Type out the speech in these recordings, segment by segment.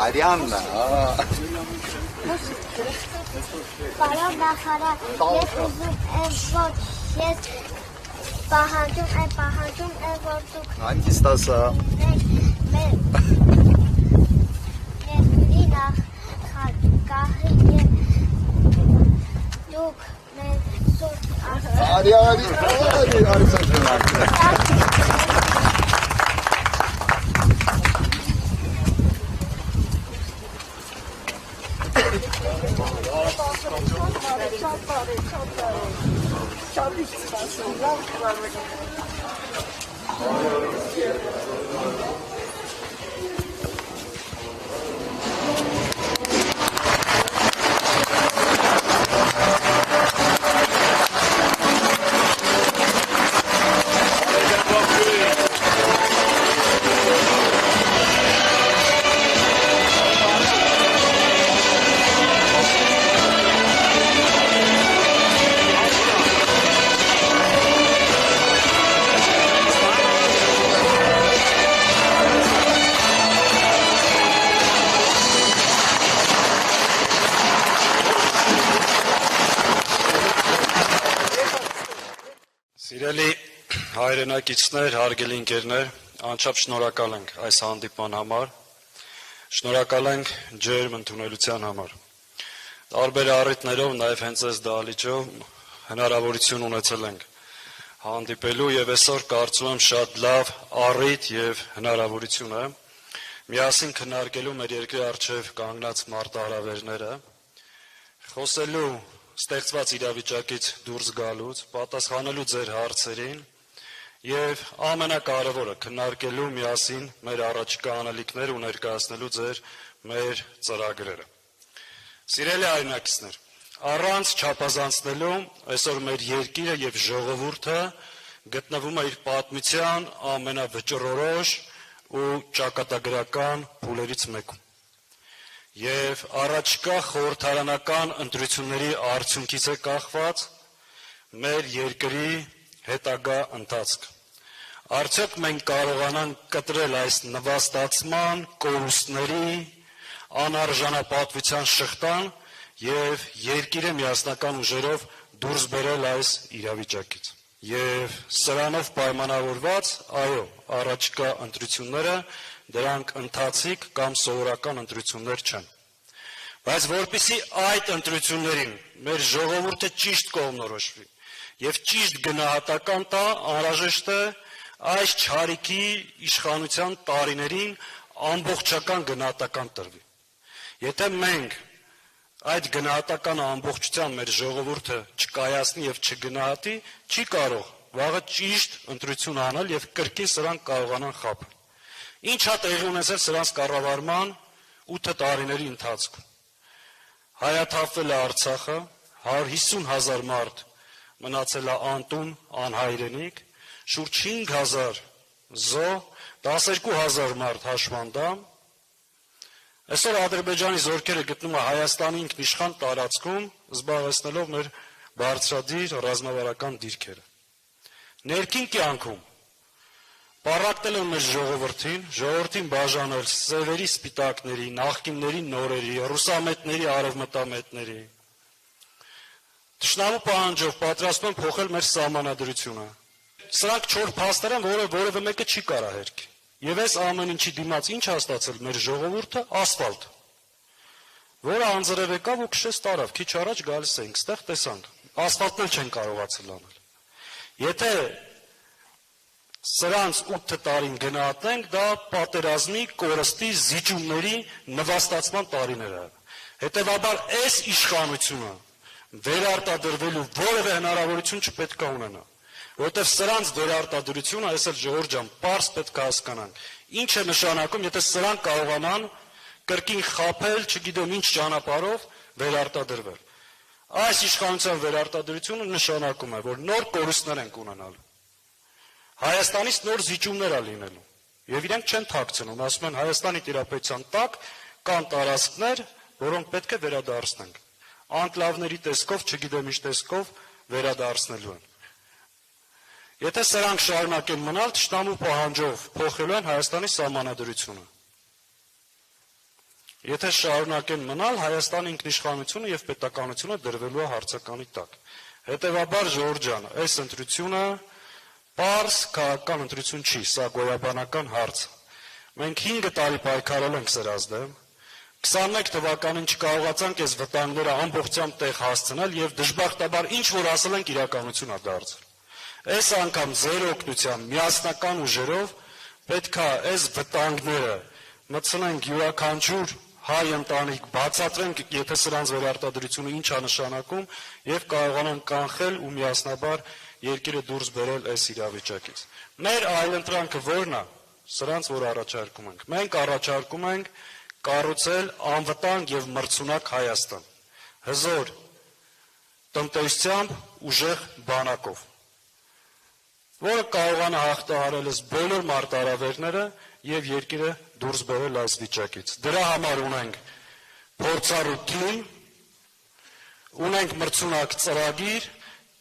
Arianna. Պարոն նախարար, ես ուզում եմ, որ ես պահանջում եմ, որ դուք Հանգիստ ասա։ մեր ներդրի նախագահի և դուք մեր սուրբ Սիրելի հայրենակիցներ, հարգելի ընկերներ, անչափ շնորհակալ ենք այս հանդիպման համար, շնորհակալ ենք ջերմ ընդունելության համար։ Տարբեր առիթներով, նաև հենց այս դահլիճով հնարավորություն ունեցել ենք հանդիպելու եւ այսօր կարծում եմ շատ լավ առիթ եւ հնարավորություն է միասին քննարկելու մեր երկրի առջև կանգնած մարտահրավերները, խոսելու ստեղծված իրավիճակից դուրս գալուց, պատասխանելու ձեր հարցերին եւ ամենակարևորը քննարկելու միասին մեր առաջիկա անելիքներ ու ներկայացնելու ձեր մեր ծրագրերը։ Սիրելի հայրենակիցներ, առանց չափազանցնելու այսօր մեր երկիրը եւ ժողովուրդը գտնվում է իր պատմության ամենավճռորոշ ու ճակատագրական փուլերից մեկում։ Եվ առաջկա խորհրդարանական ընտրությունների արդյունքից է կախված մեր երկրի հետագա ընթացքը։ Արդյոք մենք կարողանանք կտրել այս նվաստացման, կորուստների, անարժանապատվության շղթան եւ երկիրը միասնական ուժերով դուրս բերել այս իրավիճակից։ Եվ սրանով պայմանավորված, այո, առաջկա ընտրությունները դրանք ընթացիկ կամ սովորական ընտրություններ չեն։ Բայց որպեսզի այդ ընտրություններին մեր ժողովուրդը ճիշտ կողմնորոշվի եւ ճիշտ գնահատական տա, անհրաժեշտ է այս չարիքի իշխանության տարիներին ամբողջական գնահատական տրվի։ Եթե մենք այդ գնահատական ամբողջությամբ մեր ժողովուրդը չկայացնի եւ չգնահատի, չի կարող վաղը ճիշտ ընտրություն անել եւ կրկին սրանք կարողանան խաբել։ Ինչ է տեղի ունեցել սրանց կառավարման 8 տարիների ընթացքում։ Հայաթափվել է Արցախը, 150,000 մարդ մնացել է անտուն, անհայրենիք, շուրջ 5,000 զոհ, 12,000 մարդ հաշմանդամ։ Այսօր Ադրբեջանի զորքերը գտնում է Հայաստանի ինքնիշխան տարածքում, զբաղեցնելով մեր բարձրադիր ռազմավարական դիրքերը։ Ներքին կյանքում պառակտել են մեր ժողովրդին բաժանել սևերի սպիտակների, նախկինների նորերի, ռուսամետների, արևմտամետների։ Թշնամու պահանջով պատրաստում են փոխել մեր սահմանադրությունը։ Սրանք չոր փաստեր են, որևէ մեկը չի կարա հերքի։ Եվ այս ամեն ինչի դիմաց ինչ հաստացել մեր ժողովուրդը ասֆալտ, որը անձրև եկավ ու քշեց տարավ, քիչ առաջ գալիս էինք, ստեղ տեսանք, ասֆալտն էլ չեն կարողացել անել։ Եթե սրանց 8 տարին գնահատենք, դա պատերազմի, կորստի, զիջումների, նվաստացման տարիներ է։ Հետևաբար այս իշխանությունը վերարտադրվելու որևէ հնարավորություն չպետք է ունենա, որովհետև սրանց վերարտադրությունը, այս էլ Ժողովուրդ ջան, պարզ պետք է հասկանանք, ինչ է նշանակում, եթե սրանք կարողանան կրկին խաբել, չգիտեմ ինչ ճանապարհով վերարտադրվել։ Այս իշխանության վերարտադրությունը նշանակում է, որ նոր կորուստներ ենք ունենալու։ Հայաստանից նոր զիջումներ է լինելու, եւ իրենք չեն թաքցնում, ասում են Հայաստանի տիրապետության տակ կան տարածքներ, որոնք պետք է վերադարձնենք։ Անկլավների տեսքով, չգիտեմ ինչ տեսքով վերադարձնելու են։ Եթե սրանք շարունակեն մնալ, թշնամու պահանջով փոխելու են Հայաստանի սահմանադրությունը։ Եթե շարունակեն մնալ, Հայաստանի ինքնիշխանությունը եւ պետականությունը դրվելու է հարցականի տակ։ Հետևաբար, Ժողովուրդ ջան, այս ընտրությունը պարզ քաղաքական ընտրություն չի, սա գոյաբանական հարց է։ Մենք 5 տարի պայքարել ենք սրա դեմ, 21 թվականին չկարողացանք այս վտանգները ամբողջությամբ տեղ հասցնել եւ դժբախտաբար ինչ որ ասել ենք իրականություն է դարձել։ Այս անգամ ձեր օգնությամբ միասնական ուժերով պետք է այս վտանգները մտցնենք յուրաքանչյուր հայ ընտանիք, բացատրենք, եթե սրանց վերարտադրությունը ինչ է նշանակում եւ կարողանանք կանխել ու միասնաբար երկիրը դուրս բերել այս իրավիճակից։ Մեր այլընտրանքը ո՞րն է։ Սրանց որ առաջարկում ենք։ Մենք առաջարկում ենք կառուցել անվտանգ եւ մրցունակ Հայաստան։ Հզոր տնտեսությամբ, ուժեղ բանակով, որը կարողանա հաղթահարել բոլոր մարտահրավերները եւ երկիրը դուրս բերել այս վիճակից։ Դրա համար ունենք փորձառու թիմ, ունենք մրցունակ ծրագիր,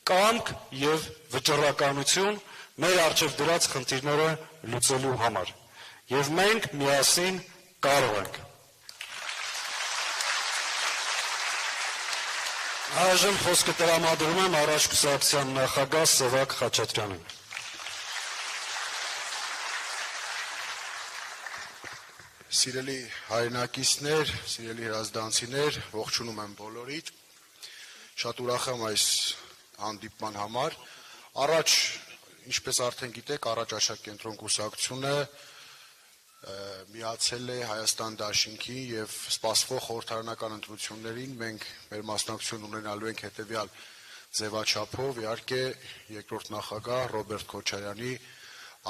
կամք եւ վճռականություն մեր առջև դրած խնդիրները լուծելու համար։ Եվ մենք միասին կարող ենք։ Այժմ խոսքը տրամադրում եմ առաջ կուսակցության նախագահ Սևակ Խաչատրյանին։ Սիրելի հայրենակիցներ, սիրելի հրազդանցիներ, ողջունում եմ բոլորիդ։ Շատ ուրախ եմ այս հանդիպման համար։ Առաջ, ինչպես արդեն գիտեք, առաջ աշակենտրոն կուսակցությունը միացել է Հայաստան դաշինքին եւ սպասվող խորհրդարանական ընտրություններին մենք մեր մասնակցություն ունենալու ենք հետեւյալ ձևաչափով, իհարկե երկրորդ նախագահ Ռոբերտ Քոչարյանի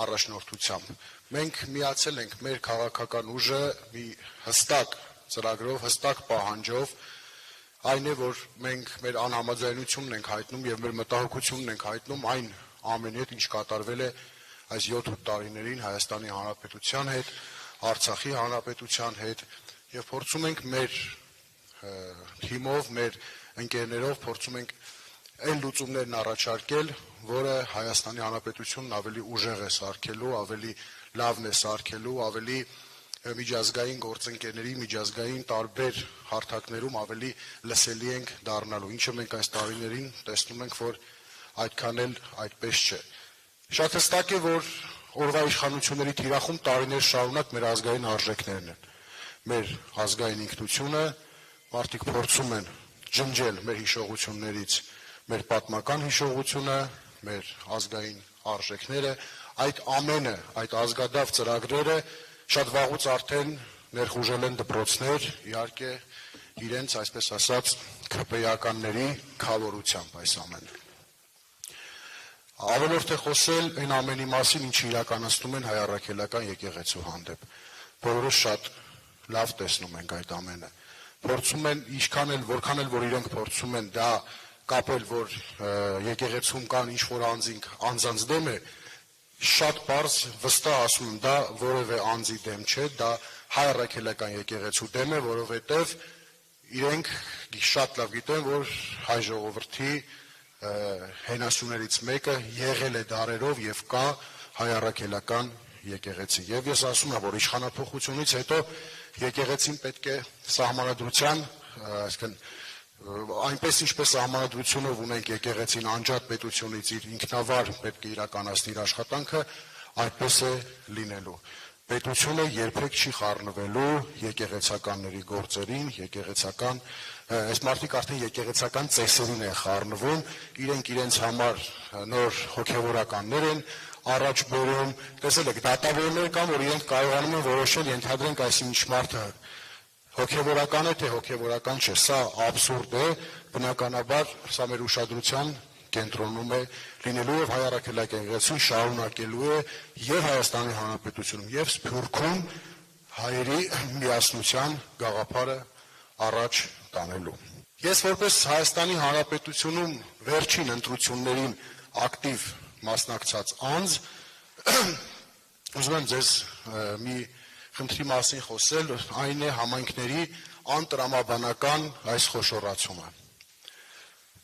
առաջնորդությամբ։ Մենք միացել ենք մեր քաղաքական ուժը մի հստակ ծրագրով, հստակ պահանջով, այն է, որ մենք մեր անհամաձայնությունն ենք հայտնում եւ մեր մտահոգությունն ենք հայտնում այն ամենի հետ, ինչ կատարվել է այս 7 տարիներին Հայաստանի Հանրապետության հետ, Արցախի Հանրապետության հետ եւ փորձում ենք մեր թիմով, մեր ընկերներով փորձում ենք այն լուծումներն առաջարկել, որը Հայաստանի Հանրապետությունն ավելի ուժեղ է սարքելու, ավելի լավն է սարքելու, ավելի միջազգային գործընկերների, միջազգային տարբեր հարթակներում ավելի լսելի ենք դառնալու, ինչը մենք այս տարիներին տեսնում ենք, որ այդքան էլ այդպես չէ։ Շատ հստակ է, որ օրվա իշխանությունների թիրախում տարիներ շարունակ մեր ազգային արժեքներն են, մեր ազգային ինքնությունը, մարդիկ փորձում են ջնջել մեր հիշողություններից մեր պատմական հիշողությունը, մեր ազգային արժեքները, այդ ամենը, այդ ազգադավ ծրագրերը շատ վաղուց արդեն ներխուժել են դպրոցներ, իհարկե իրենց, այսպես ասած, քպեականների քավորությամբ այս ամենը։ Ավելորդ է խոսել այն ամենի մասին, ինչը իրականացնում են հայ առաքելական եկեղեցու հանդեպ։ Բոլորս շատ լավ տեսնում ենք այդ ամենը։ Փորձում են ինչքան էլ, որքան էլ որ իրենք փորձում են դա կապել, որ եկեղեցում կան ինչ-որ անձանց դեմ է, շատ պարզ վստահ ասում եմ, դա որևէ անձի դեմ չէ, դա հայ առաքելական եկեղեցու դեմ է, որովհետև իրենք շատ լավ գիտեն, որ հայ ժողովրդի հենասյուներից մեկը եղել է դարերով եւ կա հայ առաքելական եկեղեցի։ Եվ ես ասում եմ, որ իշխանափոխությունից հետո եկեղեցին պետք է սահմանադրության, այսինքն այնպես ինչպես սահմանադրությունով ունենք եկեղեցին անջատ պետությունից իր ինքնավար պետք է իրականացնի իր աշխատանքը, այդպես է լինելու։ Պետությունը երբեք չի խառնվելու եկեղեցականների գործերին, եկեղեցական այս մարդիկ արդեն եկեղեցական ծեսերին են խառնվում, իրենք իրենց համար նոր հոգևորականներ են առաջ բերում, տեսել եք, դատավորներ կան, որ իրենք կարողանում են որոշել, ենթադրենք այսինչ մարդը հոգևորական է, թե հոգևորական չէ, սա աբսուրդ է, բնականաբար սա մեր ուշադրության կենտրոնում է լինելու եւ հայ առաքելական եկեղեցին շարունակելու է եւ Հայաստանի Հանրապետությունում եւ Սփյուռքում հայերի միասնության գաղափարը առաջ տանելու։ Ես որպես Հայաստանի Հանրապետությունում վերջին ընտրություններին ակտիվ մասնակցած անձ ուզում եմ ձեզ մի խնդրի մասին խոսել, այն է համայնքների անտրամաբանական այս խոշորացումը։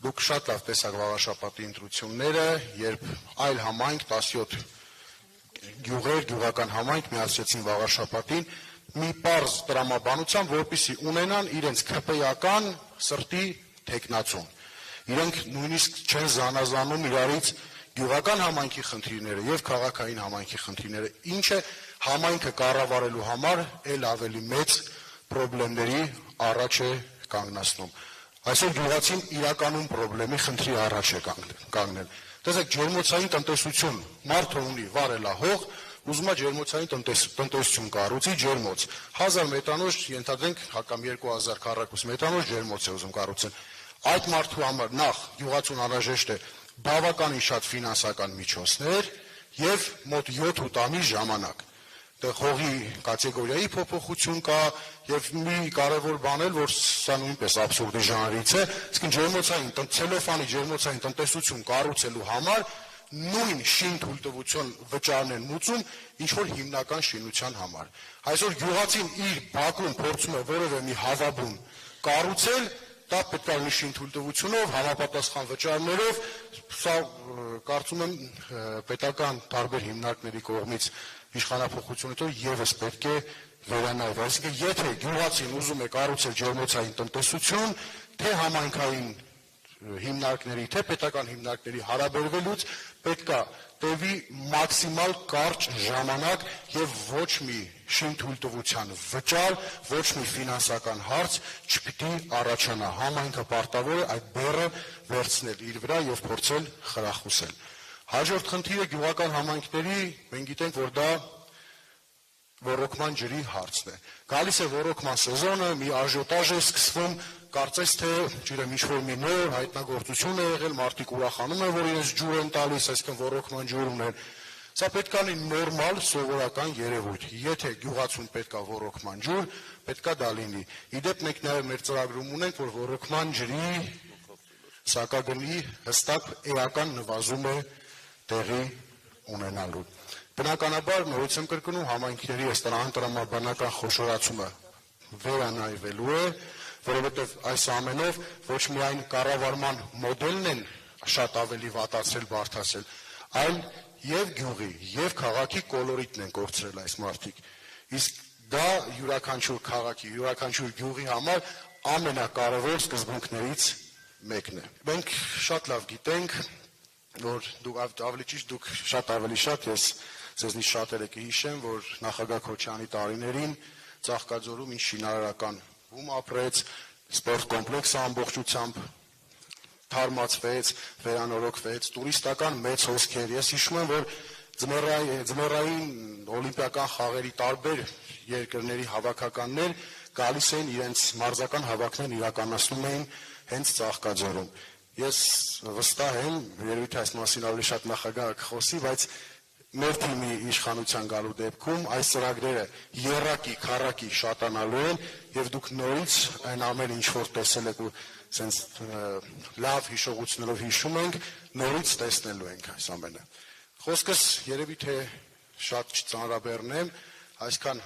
Դուք շատ լավ տեսաք Վաղարշապատի ընտրությունները, երբ այլ համայնք 17 գյուղեր, գյուղական համայնք միացրեցին Վաղարշապատին մի պարզ տրամաբանությամբ, որպեսզի ունենան իրենց քպեական սրտի թեկնածուն։ Իրենք նույնիսկ չեն զանազանում իրարից գյուղական համայնքի խնդիրները եւ քաղաքային համայնքի խնդիրները, ինչը համայնքը կառավարելու համար ել ավելի մեծ խնդիրների առաջ է կանգնացնում։ Այսօր գյուղացին իրականում խնդրի խնդրի առաջ է կանգնել։ Տեսեք, ջերմոցային տնտեսություն, մարդը ունի վարելահող, ուզում է ջերմոցային տնտեսություն կառուցի, ջերմոց 1000 մետրանոց, ենթադրենք հակամ 2000 քառակուսի մետրանոց ջերմոց է ուզում կառուցել։ Այդ մարդու համար նախ գյուղացուն անհրաժեշտ է բավականին շատ ֆինանսական միջոցներ եւ մոտ 7-8 ամիս ժամանակ։ Դե հողի կատեգորիայի փոփոխություն կա եւ մի կարեւոր բան էլ, որ սա նույնպես աբսուրդի ժանրից է, իսկ ջերմոցային ցելոֆանի ջերմոցային տնտեսություն կառուցելու համար նույն շին թույլտվություն վճարն են մուծում, ինչ որ հիմնական շինության համար։ Այսօր գյուղացին իր բակում փորձում է որևէ մի հավաբուն կառուցել, դա պետք է լինի շին թույլտվությունով, համապատասխան վճարներով, սա կարծում եմ պետական տարբեր հիմնարկների կողմից իշխանափոխություն հետո եւս պետք է վերանայվի։ Այսինքն, եթե գյուղացին ուզում է կառուցել ջերմոցային տնտեսություն, թե համայնքային հիմնարկների, թե պետական հիմնարկների հարաբերվելուց պետք է տևի մաքսիմալ կարճ ժամանակ եւ ոչ մի շին թույլտվության վճար, ոչ մի ֆինանսական հարց չպիտի առաջանա։ Համայնքը պարտավոր է այդ բեռը վերցնել իր վրա եւ փորձել խրախուսել։ Հաջորդ խնդիրը գյուղական համայնքների, մենք գիտենք, որ դա ոռոգման ջրի հարցն է։ Գալիս է ոռոգման սեզոնը, մի աժիոտաժ է սկսվում, կարծես թե ջրեմ ինչ-որ մի նոր հայտնագործություն է եղել, մարդիկ ուրախանում են, որ իրենց ջուր են տալիս, այսինքն ոռոգման ջուր ունեն։ Սա պետք է լինի նորմալ, սովորական երևույթ։ Եթե գյուղացուն պետք է ոռոգման ջուր, պետք է դա լինի։ Իդեպ մենք նաև մեր ծրագրում ունենք, որ ոռոգման ջրի սակագնի հստակ էական նվազում է տեղի ունենալու։ Բնականաբար նորից եմ կրկնում, համայնքների այս տրամաբանական խոշորացումը վերանայվելու է, որովհետև այս ամենով ոչ միայն կառավարման մոդելն են շատ ավելի վատացրել, բարդացրել, այլ եւ գյուղի, եւ քաղաքի կոլորիտն են կորցրել այս մարդիկ։ Իսկ դա յուրաքանչյուր քաղաքի, յուրաքանչյուր գյուղի համար ամենակարևոր սկզբունքներից մեկն է։ Մենք շատ լավ գիտենք, որ դուք ավելի ճիշտ, դուք շատ ավելի շատ, ես ձեզնից շատերը կհիշեմ, որ նախագահ Քոչարյանի տարիներին Ծաղկաձորում ինչ շինարարական բում ապրեց, սպորտ կոմպլեքսը ամբողջությամբ թարմացվեց, վերանորոգվեց, տուրիստական մեծ հոսքեր։ Ես հիշում եմ, որ ձմեռային օլիմպիական խաղերի տարբեր երկրների հավաքականներ գալիս էին իրենց մարզական հավաքներն իրականացնում էին հենց Ծաղկաձորում։ Ես վստահ եմ, երևի թե այս մասին ավելի շատ նախագահը կխոսի, բայց մեր թիմի իշխանության գալու դեպքում այս ծրագրերը եռակի, քառակի շատանալու են եւ դուք նորից այն ամեն ինչ որ տեսել եք ու sense լավ հիշողություններով հիշում ենք, նորից տեսնելու ենք այս ամենը։ Խոսքս երևի թե շատ չծանրաբեռնեմ, այսքան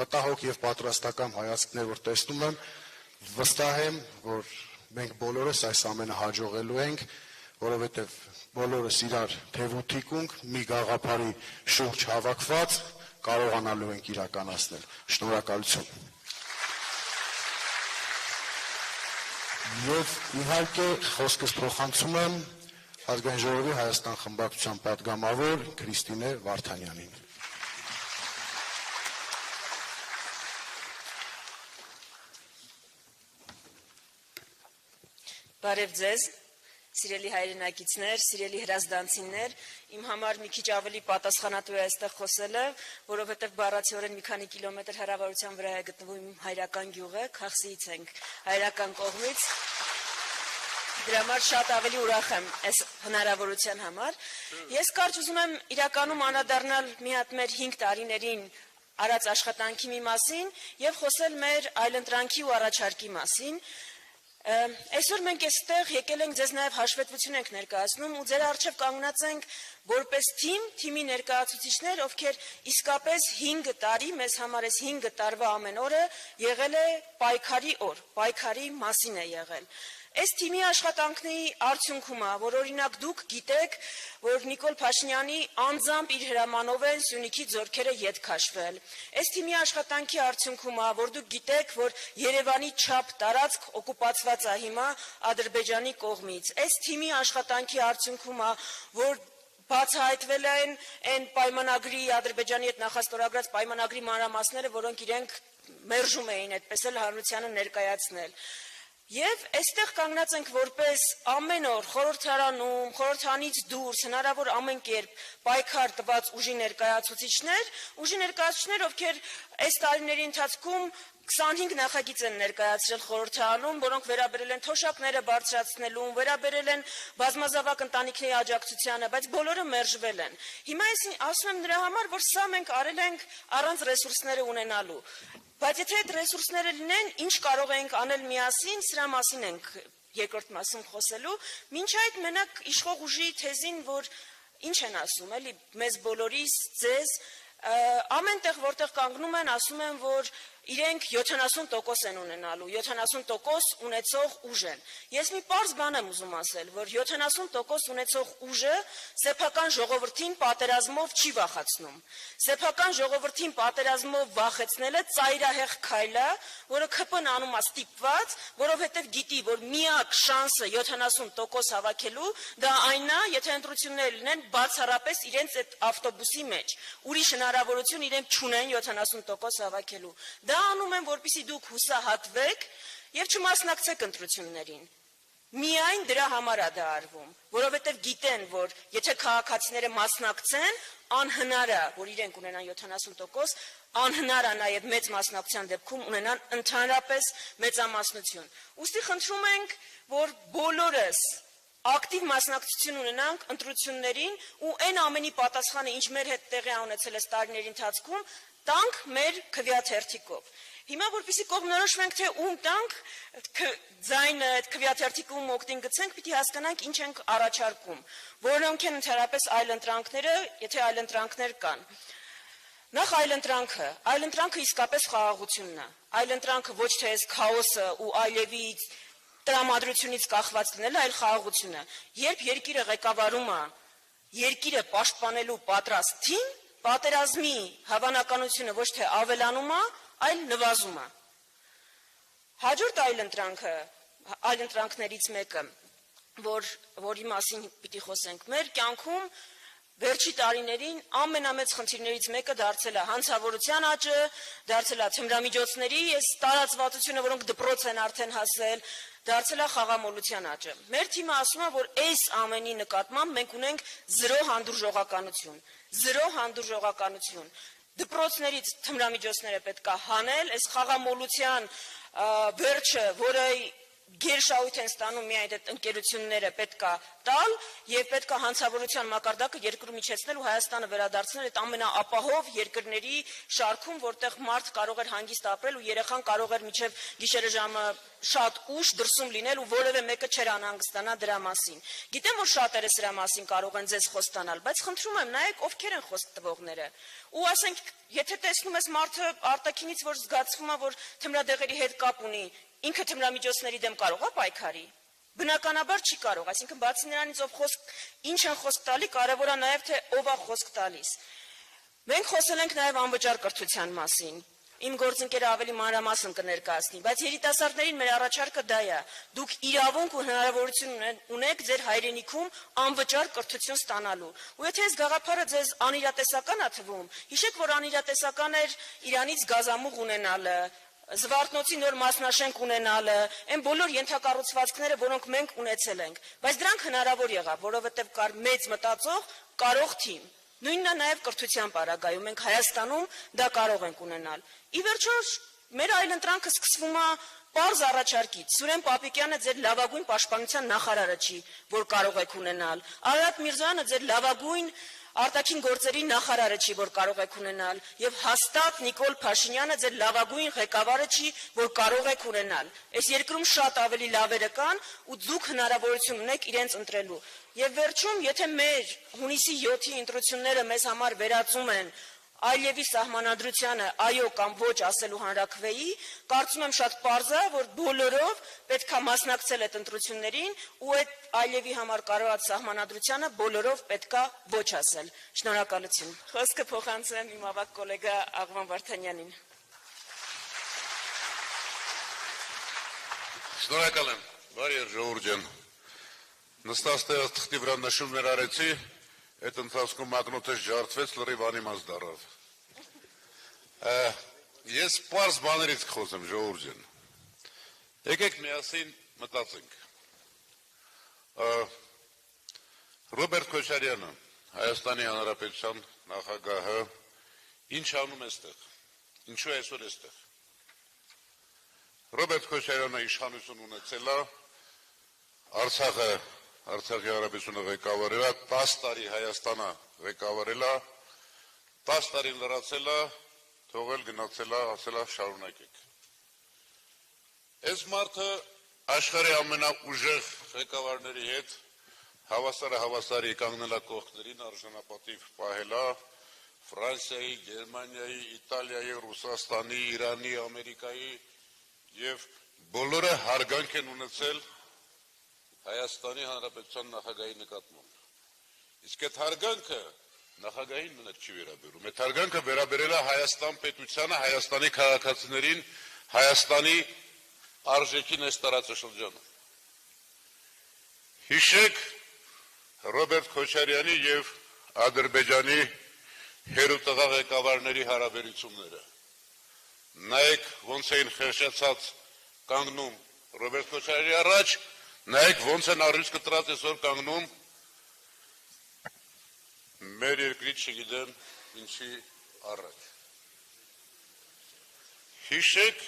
մտահոգ եւ պատրաստական հայացքներ որ տեսնում եմ, վստահ եմ, որ մենք բոլորս այս ամենը հաջողելու ենք, որովհետև բոլորս իրար թևութիկունք մի գաղափարի շուրջ հավաքված կարողանալու ենք իրականացնել։ Շնորհակալություն։ Եվ իհարկե խոսքս փոխանցում եմ Ազգային ժողովի Հայաստան խմբակցության պատգամավոր Քրիստինե Վարդանյանին։ Բարև ձեզ, սիրելի հայրենակիցներ, սիրելի հրազդանցիներ, իմ համար մի քիչ ավելի պատասխանատու է այստեղ խոսելը, որովհետև բառացիորեն մի քանի կիլոմետր հեռավորության վրա է գտնվում իմ հայրական գյուղը, Խախսիից ենք հայրական կողմից, դրա համար շատ ավելի ուրախ եմ այս հնարավորության համար։ Ես կարճ ուզում եմ իրականում անդրադառնալ մի հատ մեր 5 տարիներին արած աշխատանքի մի մասին եւ խոսել մեր այլընտրանքի ու առաջարկի մասին։ Այսօր մենք այստեղ եկել ենք ձեզ նաև հաշվետվություն ենք ներկայացնում ու ձեր առջև կանգնած ենք որպես թիմի ներկայացուցիչներ, ովքեր իսկապես 5 տարի, մեզ համար այս 5 տարվա ամեն օրը եղել է պայքարի օր, պայքարի մասին է եղել։ Այս թիմի աշխատանքների արդյունքում է, որ օրինակ դուք գիտեք, որ Նիկոլ Փաշինյանի անձամբ իր հրամանով են Սյունիքի ձորքերը ետ քաշվել։ Այս թիմի աշխատանքի արդյունքում է, որ դուք գիտեք, որ Երևանի չափ տարածք օկուպացված է հիմա Ադրբեջանի կողմից։ Այս թիմի աշխատանքի արդյունքում է, որ բացահայտվել են այն պայմանագրի Ադրբեջանի հետ նախաստորագրած պայմանագրի մանրամասները, որոնք իրենք մերժում էին այդպես էլ հանրությանը ներկայացնել։ Եվ այստեղ կանգնած ենք որպես ամեն օր խորհրդարանում, խորհրդանից դուրս հնարավոր ամեն կերպ պայքար տված ուժի ներկայացուցիչներ, ովքեր այս տարիների ընթացքում 25 նախագիծ են ներկայացրել խորհրդարանում, որոնք վերաբերել են թոշակները բարձրացնելուն, վերաբերել են բազմազավակ ընտանիքների աջակցությանը, բայց բոլորը մերժվել են։ Հիմա ես ասում եմ նրա համար, որ սա մենք արել ենք առանց ռեսուրսները ունենալու։ Բայց եթե այդ ռեսուրսները լինեն, ինչ կարող ենք անել միասին, սրա մասին ենք երկրորդ մասում խոսելու, մինչ այդ մենակ իշխող ուժի թեզին, որ ինչ են ասում, էլի մեզ բոլորիս, ձեզ, ամենտեղ որտեղ կանգնում են, ասում են, որ իրենք 70% են ունենալու, 70% ունեցող ուժ են։ Ես մի պարզ բան եմ ուզում ասել, որ 70% ունեցող ուժը սեփական ժողովրդին պատերազմով չի վախեցնում։ Սեփական ժողովրդին պատերազմով վախեցնելը ծայրահեղ քայլ է, որը ԿՊ-ն անում է ստիպված, որովհետև գիտի, որ միակ շանսը 70% հավաքելու դա այն է, եթե ընտրություններ լինեն բացառապես իրենց այդ ավտոբուսի մեջ։ Ուրիշ հնարավորություն իրենք չունեն 70% հավաքելու։ Դա անում են, որպեսզի դուք հուսահատվեք եւ չմասնակցեք ընտրություններին։ Միայն դրա համար է դա արվում, որովհետեւ գիտեն, որ եթե քաղաքացիները մասնակցեն, անհնար է, որ իրենք ունենան 70%, անհնար է նաեւ մեծ մասնակցության դեպքում ունենան ընդհանրապես մեծամասնություն։ Ուստի խնդրում ենք, որ բոլորս ակտիվ մասնակցություն ունենանք ընտրություններին ու այն ամենի պատասխանը, ինչ մեր հետ տեղի ունեցել է տարիների ընթացքում, տանք մեր քվեաթերթիկով։ Հիմա որպեսզի կողմնորոշվենք, թե ում տանք ձայնը այդ քվեաթերթիկում օգտին գցենք, պիտի հասկանանք ինչ ենք առաջարկում, որոնք են ընդհանրապես այլընտրանքները, եթե այլընտրանքներ կան։ Նախ այլընտրանքը իսկապես խաղաղությունն է։ Այլընտրանքը ոչ թե այս քաոսը ու այլևի տրամադրությունից կախված լինելը, այլ խաղաղությունը։ Երբ երկիրը ղեկավարում է երկիրը պաշտպանելու պատրաստ թիմ, պատերազմի հավանականությունը ոչ թե ավելանում է, այլ նվազում է։ Հաջորդ այլընտրանքներից մեկը, որի մասին պիտի խոսենք, մեր կյանքում վերջի տարիներին ամենամեծ խնդիրներից մեկը դարձել է հանցավորության աճը, դարձել է թմրամիջոցների այս տարածվածությունը, որոնք դպրոց են արդեն հասել, դարձել է խաղամոլության աճը։ Մեր թիմը ասում է, որ այս ամենի նկատմամբ մենք ունենք զրո հանդուրժողականություն։ Դպրոցներից թմրամիջոցները պետք է հանել, այս խաղամոլության վերջը, որը գերշահույթ են ստանում միայն այդ ընկերությունները պետք է տալ եւ պետք է հանցավորության մակարդակը երկրում իջեցնել ու Հայաստանը վերադարձնել այդ ամենաապահով երկրների շարքում, որտեղ մարդ կարող էր հանգիստ ապրել ու երեխան կարող էր մինչեւ գիշերը ժամը շատ ուշ դրսում լինել ու որևէ մեկը չէր անհանգստանա դրա մասին։ Գիտեմ, որ շատերը սրա մասին կարող են ձեզ խոստանալ, բայց խնդրում եմ նայեք ովքեր են խոսք տվողները։ Ու ասենք, եթե տեսնում ես մարդը արտաքինից, որ զգացվում է, որ թմրադեղերի հետ կապ ունի, ինքը թմրամիջոցների դեմ կարող է պայքարի։ Բնականաբար չի կարող, այսինքն բացի նրանից ով ինչ են խոսք տալի, կարևոր է նաև թե ով է խոսք տալիս։ Մենք խոսել ենք նաև անվճար կրթության մասին։ Իմ գործընկերը ավելի մանրամասն կներկայացնի, բայց երիտասարդներին մեր առաջարկը դա է։ Դուք իրավունք ու հնարավորություն ունեք ձեր հայրենիքում անվճար կրթություն ստանալու։ Ու եթե այս գաղափարը ձեզ անիրատեսական է թվում, հիշեք, որ անիրատեսական էր Իրանից գազամուղ ունենալը, Զվարթնոցի նոր մասնաշենք ունենալը, այն բոլոր ենթակառուցվածքները, որոնք մենք ունեցել ենք, բայց դրանք հնարավոր եղավ, որովհետև կար մեծ մտածող, կարող թիմ։ Նույնն է նաև կրթության պարագայում, մենք Հայաստանում դա կարող ենք ունենալ։ Ի վերջո, մեր այլընտրանքը սկսվում է Պարզ առաջարկից Սուրեն Պապիկյանը ձեր լավագույն պաշտպանության նախարարը չի, որ կարող եք ունենալ։ Արարատ Միրզոյանը ձեր լավագույն արտաքին գործերի նախարարը չի, որ կարող եք ունենալ, եւ հաստատ Նիկոլ Փաշինյանը ձեր լավագույն ղեկավարը չի, որ կարող եք ունենալ։ Այս երկրում շատ ավելի լավերը կան ու դուք հնարավորություն ունեք իրենց ընտրելու։ Եվ վերջում, եթե մեր հունիսի 7-ի ընտրությունները մեզ համար վերածում են Այլևի սահմանադրությանը այո կամ ոչ ասելու հանրաքվեի, կարծում եմ շատ պարզ է, որ բոլորով պետք է մասնակցել այդ ընտրություններին ու այդ Այլևի համար կարողած սահմանադրությանը բոլորով պետք է ոչ ասել։ Շնորհակալություն։ Խոսքը փոխանցեմ իմ ավագ գոլեգա Աղվան Վարդանյանին։ Շնորհակալ եմ, բարի ժողովուրդ ջան։ Նստած տեղը թղթի վրա նշումներ արեցի, այդ ընթացքում մակնոթես ջարդվեց, լրիվ անիմաց դառավ։ Ես պարզ բաներից կխոսեմ, ժողովուրդ ջան։ Եկեք միասին մտածենք։ Ռոբերտ Քոչարյանը, Հայաստանի Հանրապետության նախագահը, ինչ անում է այստեղ։ Ինչու է այսօր այստեղ։ Ռոբերտ Քոչարյանը իշխանություն ունեցել է, Արցախի Հանրապետությունը ղեկավարել է, 10 տարի Հայաստանը ղեկավարել է, 10 տարի լրացել է, թողել գնացել է, ասել է շարունակեք։ Այս մարդը աշխարհի ամենաուժեղ ղեկավարների հետ հավասարի կանգնել է կողքներին, արժանապատիվ պահել է Ֆրանսիայի, Գերմանիայի, Իտալիայի, Ռուսաստանի, Իրանի, Ամերիկայի եւ բոլորը հարգանք են ունեցել Հայաստանի Հանրապետության նախագահի նկատմամբ։ Իսկ այդ հարգանքը նախագահին մենակ չի վերաբերում։ Այդ հարգանքը վերաբերել է Հայաստան պետությանը, Հայաստանի քաղաքացիներին, Հայաստանի արժեքին այս տարածաշրջանը։ Հիշեք Ռոբերտ Քոչարյանի եւ Ադրբեջանի հերուտղա ղեկավարների հարաբերությունները։ Նայեք ոնց էին խեղճացած կանգնում Ռոբերտ Քոչարյանի առաջ, նայեք ոնց են առյուծ կտրած այսօր կանգնում մեր երկրից չգիտեմ ինչի առաջ։ Հիշեք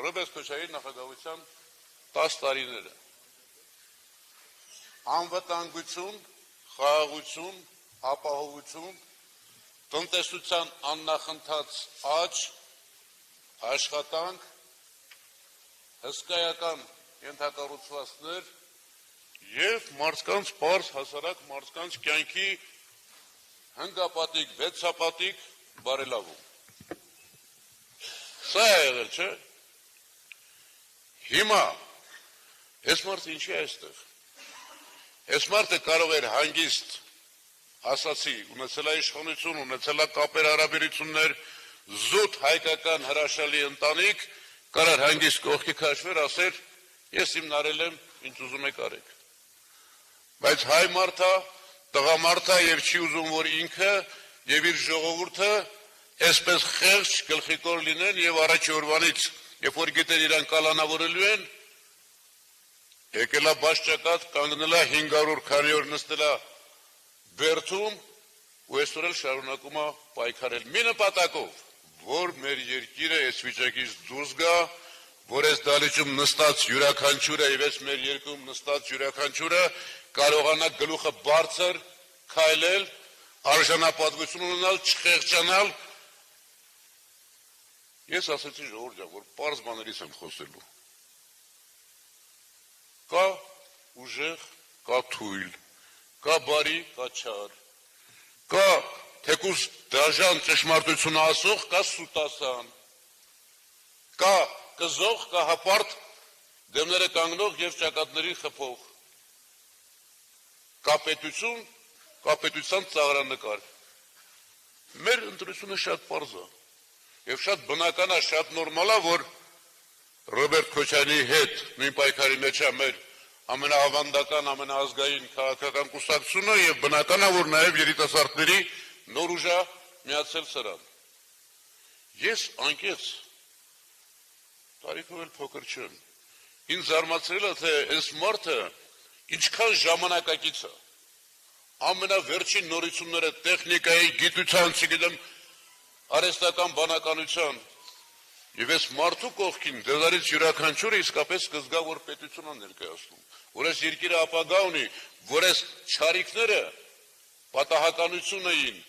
Ռոբերտ Քոչարյանի նախագահության 10 տարիները։ Անվտանգություն, խաղաղություն, ապահովություն, տնտեսության աննախընթաց աճ, աշխատանք, հսկայական ենթակառուցվածքներ եւ մարդկանց պարզ հասարակ մարդկանց կյանքի հնգապատիկ, վեցապատիկ բարելավում։ Սա է եղել, չէ՞։ Հիմա այս մարդը ինչի է այստեղ։ Այս մարդը կարող էր հանգիստ, ասացի, ունեցել է իշխանություն, ունեցել է կապեր հարաբերություններ, զուտ հայկական հրաշալի ընտանիք, կարող հանգիստ կողքի քաշվեր, ասեր, ես իմ նարել եմ, ինչ ուզում եք արեք։ Բայց հայ մարդը, տղամարդը եւ չի ուզում, որ ինքը եւ իր ժողովուրդը այսպես խեղճ գլխիկոր լինեն եւ առաջի օրվանից, երբ որ գիտեր իրան կալանավորելու են, եկել է բաշճակատ, կանգնել է 500 քանի օր նստել է բերդում ու այսօր էլ շարունակում է պայքարել մի նպատակով, որ մեր երկիրը այս վիճակից դուրս գա, որ այս դալիճում նստած յուրաքանչյուրը եւ այս մեր երկրում նստած յուրաքանչյուրը կարողանա գլուխը բարձր քայլել, արժանապատվություն ունենալ, չխեղճանալ։ Ես ասացի ժողովուրդ ջան, որ պարզ բաներից եմ խոսելու։ Կա ուժեղ, կա թույլ, կա բարի, կա չար, կա թեկուզ դաժան ճշմարտությունը ասող, կա սուտասան, կա կզող, կա հապարտ դեմները կանգնող եւ ճակատների խփող, կա պետություն, կա պետության ծաղրանկար։ Մեր ընտրությունը շատ պարզ է եւ շատ բնական է, շատ նորմալ է, որ Ռոբերտ Քոչարյանի հետ նույն պայքարի մեջ է մեր ամենաավանդական, ամենաազգային քաղաքական կուսակցությունը եւ բնական է, որ նաեւ երիտասարդների նոր ուժ է միացել սրան։ Ես անկեղծ տարիքով էլ փոքր չեմ։ Ինձ զարմացրել է, թե այս մարդը ինչքան ժամանակակից է։ Ամենավերջին նորությունները տեխնիկայի, գիտության, չգիտեմ, արհեստական բանականության Եվ այս մարդու կողքին դեղարից յուրաքանչյուրը իսկապես կզգա, որ պետությունն է ներկայացնում, որ այս երկիրը ապագա ունի, որ այս չարիքները պատահականություն էին,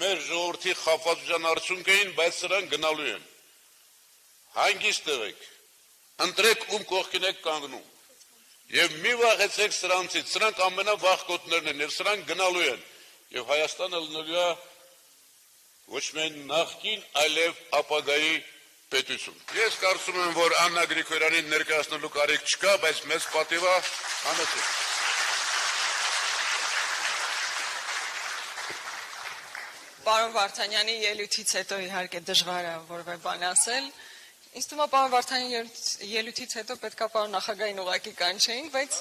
մեր ժողովրդի խաբվածության արդյունք էին, բայց սրանք գնալու են։ Հանգիստ եղեք, ընտրեք ում կողքին եք կանգնում։ Եվ մի վախեցեք սրանցից, սրանք ամենավախկոտներն են, եւ սրանք գնալու են, եւ Հայաստանը լինելու է ոչ միայն նախկին, այլև ապագայի պետություն։ Ես կարծում եմ, որ Աննա Գրիգորյանին ներկայացնելու կարիք չկա, բայց մեծ պատիվ է անեցեք։ Պարոն Վարդանյանի ելույթից հետո իհարկե դժվար է որևէ բան ասել։ Ինձ թվում է պարոն Վարդանյանի ելույթից հետո պետք է պարոն նախագահին ուղղակի կանչեին, բայց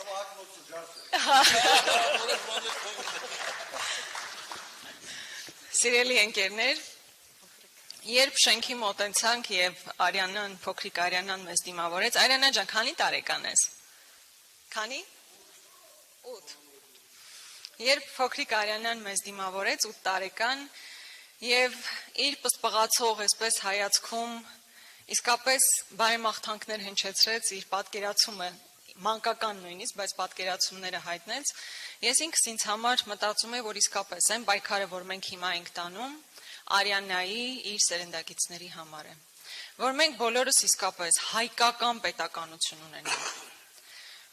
Սիրելի ընկերներ, երբ շենքի մոտեցանք եւ Արյանան, փոքրիկ Արյանան մեզ դիմավորեց, Արյանա ջան, քանի տարեկան ես։ Քանի? 8։ Երբ փոքրիկ Արյանան մեզ դիմավորեց 8 տարեկան եւ իր պսպղացող այսպես հայացքում իսկապես բարեմաղթանքներ հնչեցրեց, իր պատկերացումը մանկական նույնիսկ, բայց պատկերացումները հայտնեց, ես ինքս ինձ համար մտածում եմ, որ իսկապես այն պայքարը, որ մենք հիմա ենք տանում, Արյանայի իր սերնդագիցների համար է, որ մենք բոլորս իսկապես հայկական պետականություն ունենանք,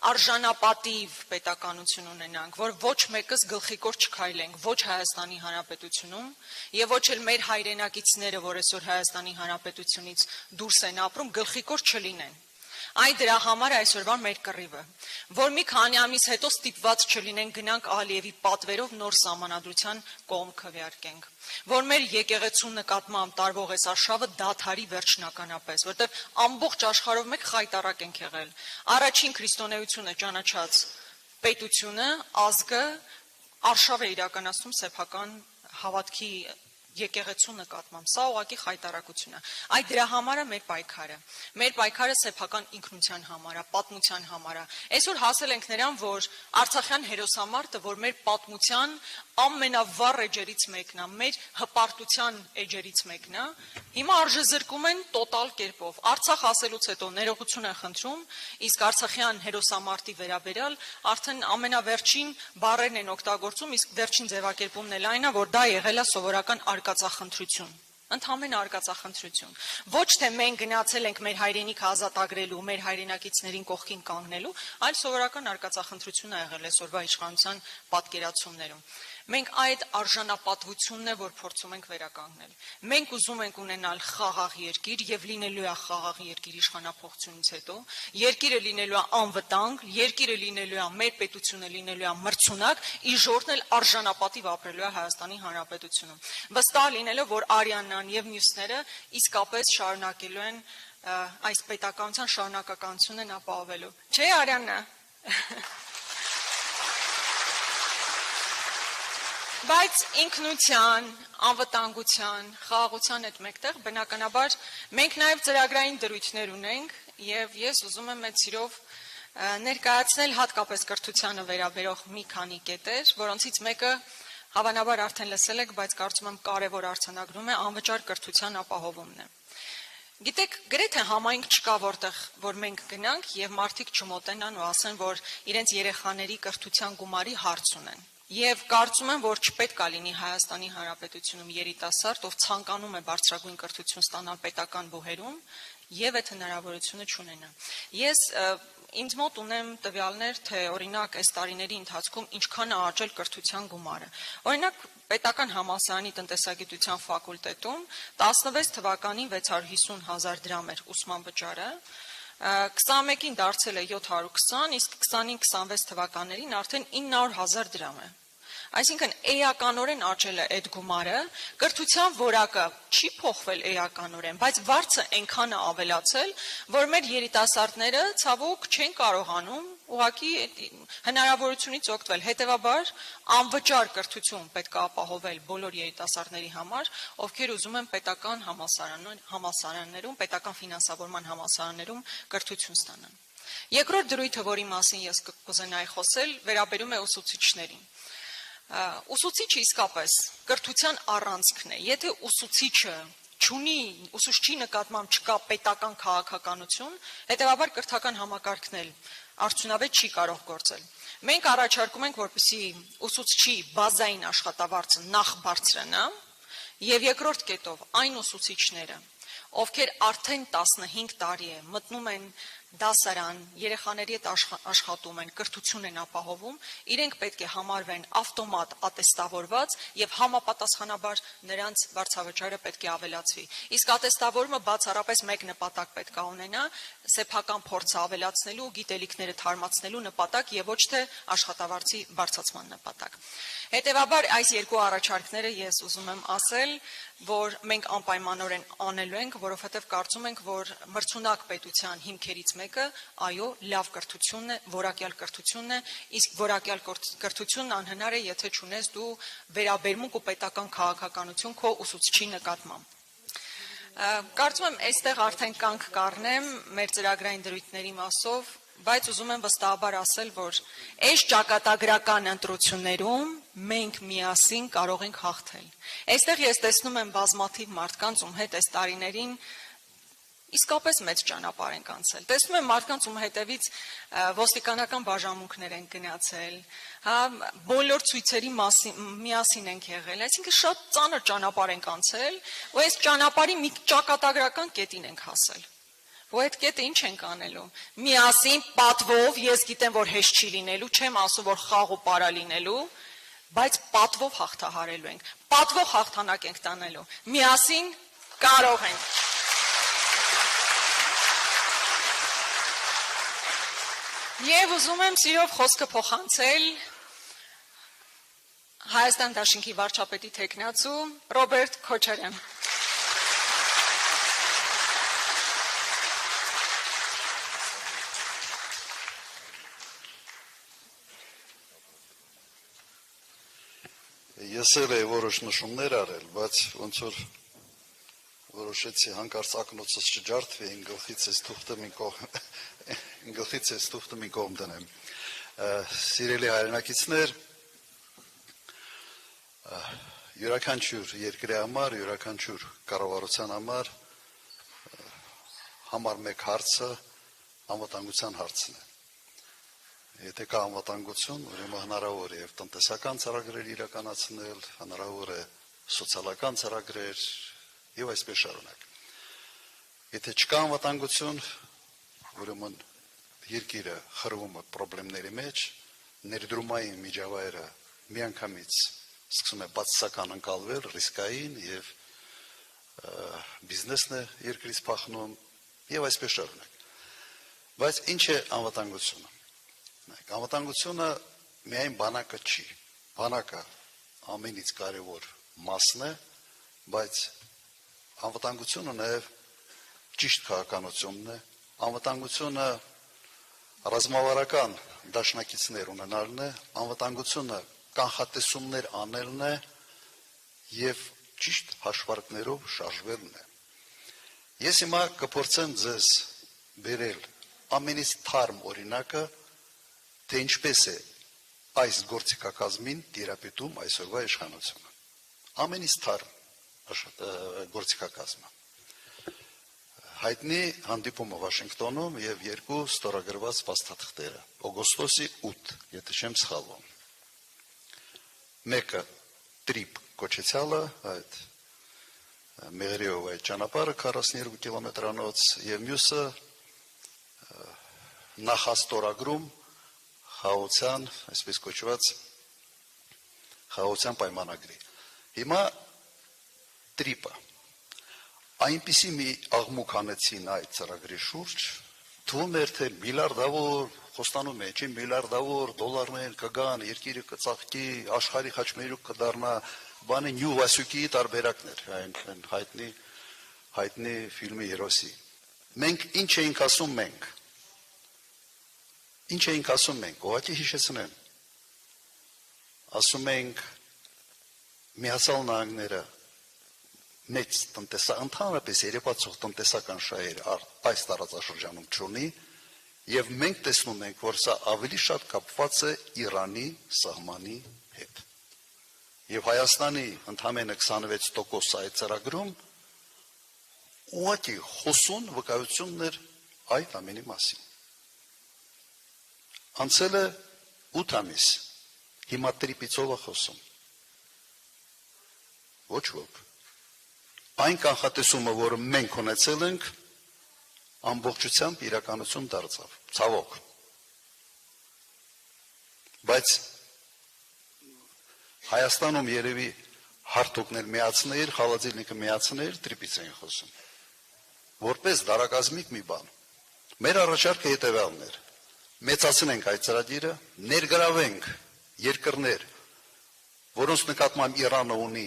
արժանապատիվ պետականություն ունենանք, որ ոչ մեկս գլխիկոր չքայլենք ոչ Հայաստանի Հանրապետությունում եւ ոչ էլ մեր հայրենակիցները, որ այսօր Հայաստանի Հանրապետությունից դուրս են ապրում, գլխիկոր չլինեն։ Այդ դրա համար այսօրվա մեր կռիվը, որ մի քանի ամիս հետո ստիպված չլինենք գնանք Ալիևի պատվերով նոր սահմանադրության կողմ քվեարկենք, որ մեր եկեղեցու նկատմամբ տարվող այս արշավը դադարի վերջնականապես, որտեղ ամբողջ աշխարհով մեկ խայտարակ ենք եղել, առաջին քրիստոնեությունը ճանաչած պետությունը, ազգը արշավ է իրականացնում սեփական հավատքի եկեղեցու նկատմամբ, սա ուղղակի խայտարակություն է, այդ դրա համար է մեր պայքարը սեփական ինքնության համար է, պատմության համար է, այսօր հասել ենք նրան, որ Արցախյան հերոսամարտը, որ մեր պատմության ամենավառ էջերից մեկն է, մեր հպարտության էջերից մեկն է, հիմա արժեզրկում են տոտալ կերպով, Արցախ ասելուց հետո ներողություն են խնդրում, իսկ Արցախյան հերոսամարտի վերաբերյալ արդեն ամենավերջին բառերն են օգտագործում, իսկ վերջին ձևակերպումն էլ այն է, որ դա եղել է սովորական արկածախնդրություն, ընդհանրեն արկածախնդրություն, ոչ թե մենք գնացել ենք մեր հայրենիքը ազատագրելու, մեր հայրենակիցներին կողքին կանգնելու, այլ սովորական արկածախնդրություն է եղել այսօրվա իշխանության պատկերացումներում։ Մենք այդ արժանապատվությունն է, որ փորձում ենք վերականգնել։ Մենք ուզում ենք ունենալ խաղաղ երկիր եւ լինելու է խաղաղ երկիր իշխանափոխությունից հետո, երկիրը լինելու է անվտանգ, երկիրը լինելու է մեր պետությունը լինելու է մրցունակ, իժորն էլ արժանապատիվ ապրելու է Հայաստանի Հանրապետությունում։ Վստահ լինելով, որ Արյանան եւ մյուսները իսկապես շարունակելու են այս պետականության շարունակականությունն ապահովելու։ Չէ՞ Արյանա։ Բայց ինքնության, անվտանգության, խաղաղության հետ մեկտեղ բնականաբար մենք նաև ծրագրային դրույթներ ունենք եւ ես ուզում եմ մեծ սիրով ներկայացնել հատկապես կրթությանը վերաբերող մի քանի կետեր, որոնցից մեկը հավանաբար արդեն լսել եք, բայց կարծում եմ կարևոր արձանագրում է անվճար կրթության ապահովումն է։ Գիտեք, գրեթե համայնք չկա, որտեղ որ մենք գնանք եւ մարդիկ չմոտենան ու ասեն, որ իրենց երեխաների կրթության գումարի հարց ունեն։ Եվ կարծում եմ, որ չպետք է լինի Հայաստանի Հանրապետությունում երիտասարդ, ով ցանկանում է բարձրագույն կրթություն ստանալ պետական բուհերում եւ այդ հնարավորությունը չունենա։ Ես ինձ մոտ ունեմ տվյալներ, թե օրինակ այս տարիների ընթացքում ինչքան է աճել կրթության գումարը։ Օրինակ պետական համալսարանի տնտեսագիտության ֆակուլտետում 16 թվականին 650,000 դրամ էր ուսման վճարը, 21-ին դարձել է 720, իսկ 20-26 թվականներին արդեն 900,000 դրամ է։ Այսինքն էականորեն աճել է այդ գումարը, կրթության որակը չի փոխվել էականորեն, բայց վարձը այնքան է ավելացել, որ մեր երիտասարդները ցավոք չեն կարողանում ուղղակի հնարավորությունից օգտվել։ Հետևաբար անվճար կրթություն պետք է ապահովել բոլոր երիտասարդների համար, ովքեր ուզում են պետական համալսարաններում, պետական ֆինանսավորման համալսարաններում կրթություն ստանան։ Երկրորդ դրույթը, որի մասին ես կուզենայի խոսել, վերաբերում է ուսուցիչներին։ Ուսուցիչը իսկապես կրթության առանցքն է, եթե ուսուցիչը ուսուցչի նկատմամբ չկա պետական քաղաքականություն, հետևաբար կրթական համակարգն էլ արդյունավետ չի կարող գործել։ Մենք առաջարկում ենք, որպեսզի ուսուցչի բազային աշխատավարձը նախ բարձրանա, եւ երկրորդ կետով այն ուսուցիչները, ովքեր արդեն 15 տարի է մտնում են դասարան, երեխաների հետ աշխատում են, կրթություն են ապահովում, իրենք պետք է համարվեն ավտոմատ ատեստավորված եւ համապատասխանաբար նրանց վարձավճարը պետք է ավելացվի։ Իսկ ատեստավորումը բացառապես մեկ նպատակ պետք է ունենա՝ սեփական փորձը ավելացնելու, գիտելիքները թարմացնելու նպատակ եւ ոչ թե աշխատավարձի բարձրացման նպատակ։ Հետևաբար այս երկու առաջարկները ես ուզում եմ ասել, որ մենք անպայմանորեն անելու ենք, որովհետև կարծում ենք, որ մրցունակ պետության հիմքերից մեկը, այո, լավ կրթությունն է, որակյալ կրթությունն է, իսկ որակյալ կրթությունն անհնար է, եթե չունես դու վերաբերմունք ու պետական քաղաքականություն քո ուսուցչի նկատմամբ։ Կարծում եմ, այստեղ արդեն կանգ կառնեմ մեր ծրագրային դրույթների մասով, բայց ուզում եմ վստահաբար ասել, որ այս ճակատագրական ընտրություններում մենք միասին կարող ենք հաղթել։ Այստեղ ես տեսնում եմ բազմաթիվ մարդկանց, ում հետ այս տարիներին իսկապես մեծ ճանապարհ ենք անցել։ Տեսնում եմ մարդկանց, ում հետևից ոստիկանական բաժանմունքներ են գնացել, բոլոր ցույցերի միասին ենք եղել, այսինքն շատ ծանր ճանապարհ ենք անցել, ու այս ճանապարհի մի ճակատագրական կետին ենք հասել։ Ու այդ կետը ինչ ենք անելու։ Միասին պատվով, ես գիտեմ, որ հեշտ չի լինելու, չեմ ասում, որ խաղ ու պարա լինելու, բայց պատվով հաղթահարելու ենք, պատվով հաղթանակ ենք տանելու, միասին կարող ենք։ Եվ ուզում եմ սիրով խոսքը փոխանցել Հայաստան դաշինքի վարչապետի թեկնածու Ռոբերտ Քոչարյան։ Ես էլ էի որոշ նշումներ արել, բայց ոնց որ որոշեցի հանկարծ ակնոցս չջարդվի, գլխից ես թուղթը մի կողմ դնեմ։ Սիրելի հայրենակիցներ, յուրաքանչյուր երկրի համար, յուրաքանչյուր կառավարության համար մեկ հարցը անվտանգության հարցն է։ Եթե կա անվտանգություն, ուրեմն հնարավոր է եւ տնտեսական ծրագրեր իրականացնել, հնարավոր է սոցիալական ծրագրեր եւ այսպես շարունակ։ Եթե չկա անվտանգություն, ուրեմն երկիրը խրվում է խնդիրների մեջ, ներդրումային միջավայրը միանգամից սկսում է բացասական ընկալվել, ռիսկային եւ բիզնեսն է երկրից փախնում եւ այսպես շարունակ։ Բայց ինչ է անվտանգությունը։ Անվտանգությունը միայն բանակը չի, բանակը ամենից կարևոր մասն է, բայց անվտանգությունը նաև ճիշտ քաղաքականությունն է, անվտանգությունը ռազմավարական դաշնակիցներ ունենալն է, անվտանգությունը կանխատեսումներ անելն է եւ ճիշտ հաշվարկներով շարժվելն է։ Ես հիմա կփորձեմ ձեզ բերել ամենից թարմ օրինակը, թե ինչպես է այս գործիքակազմին տիրապետում այսօրվա իշխանությունը։ Ամենից թարմ գործիքակազմը։ Հայտնի հանդիպումը Վաշինգտոնում եւ երկու ստորագրված փաստաթղթերը, օգոստոսի 8, եթե չեմ սխալվում։ Մեկը տրիպ կոչեցյալը, այդ Մեղրիով այդ ճանապարհը 42 կիլոմետրանոց եւ մյուսը նախաստորագրում խաղաղության, այսպես կոչված խաղաղության պայմանագրի։ Հիմա տրիպը այնպիսի մի աղմուկ անեցին այդ ծրագրի շուրջ, թվում էր թե միլիարդավոր, խոստանում է, չի միլիարդավոր դոլարներ կգան, երկիրը կծաղկի, աշխարհի խաչմերուկ կդառնա, բանը Նյու Վասյուկի տարբերակներ, այն հայտնի ֆիլմի հերոսի։ Մենք ինչ էինք ասում մենք։ Ինչ էինք ասում մենք, ուղղակի հիշեցնեմ։ Ասում ենք Միացյալ Նահանգները մեծ ընդհանրապես երևացող տնտեսական շահեր այս տարածաշրջանում չունի եւ մենք տեսնում ենք, որ սա ավելի շատ կապված է Իրանի սահմանի հետ։ Եվ Հայաստանի ընդամենը 26% այդ ծրագրում ուղղակի խոսուն վկայություններ այդ ամենի մասին։ Անցել է 8 ամիս, հիմա տրիպիցով է խոսում։ Ոչ ոք։ Այն կանխատեսումը, որը մենք ունեցել ենք, ամբողջությամբ իրականություն դարձավ, ցավոք։ Բայց Հայաստանում երևի հարթուկներ միացներ, խալաձելնիկը միացներ, տրիպից էին խոսում։ Որպես դարակազմիկ մի բան։ Մեր առաջարկը հետևյալն էր. մեծացնենք այդ ծրագիրը, ներգրավենք երկրներ, որոնց նկատմամբ Իրանը ունի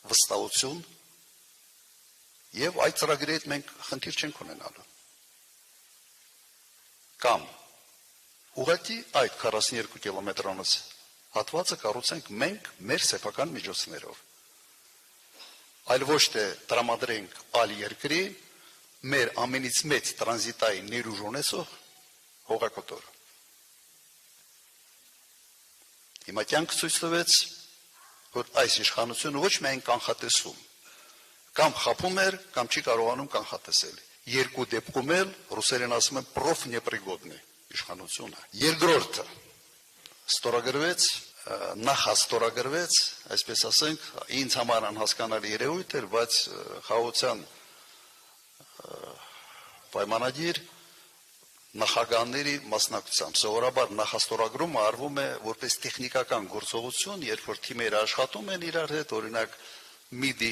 վստահություն, եւ այդ ծրագրի հետ մենք խնդիր չենք ունենալու։ Կամ ուղղակի այդ 42 կիլոմետրանոց հատվածը կառուցենք մենք մեր սեփական միջոցներով։ Այլ ոչ թե տրամադրենք այլ երկրի մեր ամենից մեծ տրանզիտային ներուժ ունեցող հողակոտոր։ Հիմա կյանքը ցույց տվեց, որ այս իշխանությունը ոչ միայն կանխատեսում, կամ խափում էր, կամ չի կարողանում կանխատեսել։ Երկու դեպքում էլ ռուսերեն ասում են պրոֆ նեպրիգոդնի իշխանությունը։ Երկրորդը ստորագրվեց, նախաստորագրվեց, այսպես ասենք, ինձ համար անհասկանալի երևույթ էր, բայց խաղաղության պայմանագիր նախագահների մասնակցությամբ սովորաբար նախաստորագրումը արվում է որպես տեխնիկական գործողություն, երբ որ թիմերը աշխատում են իրար հետ, օրինակ MIDI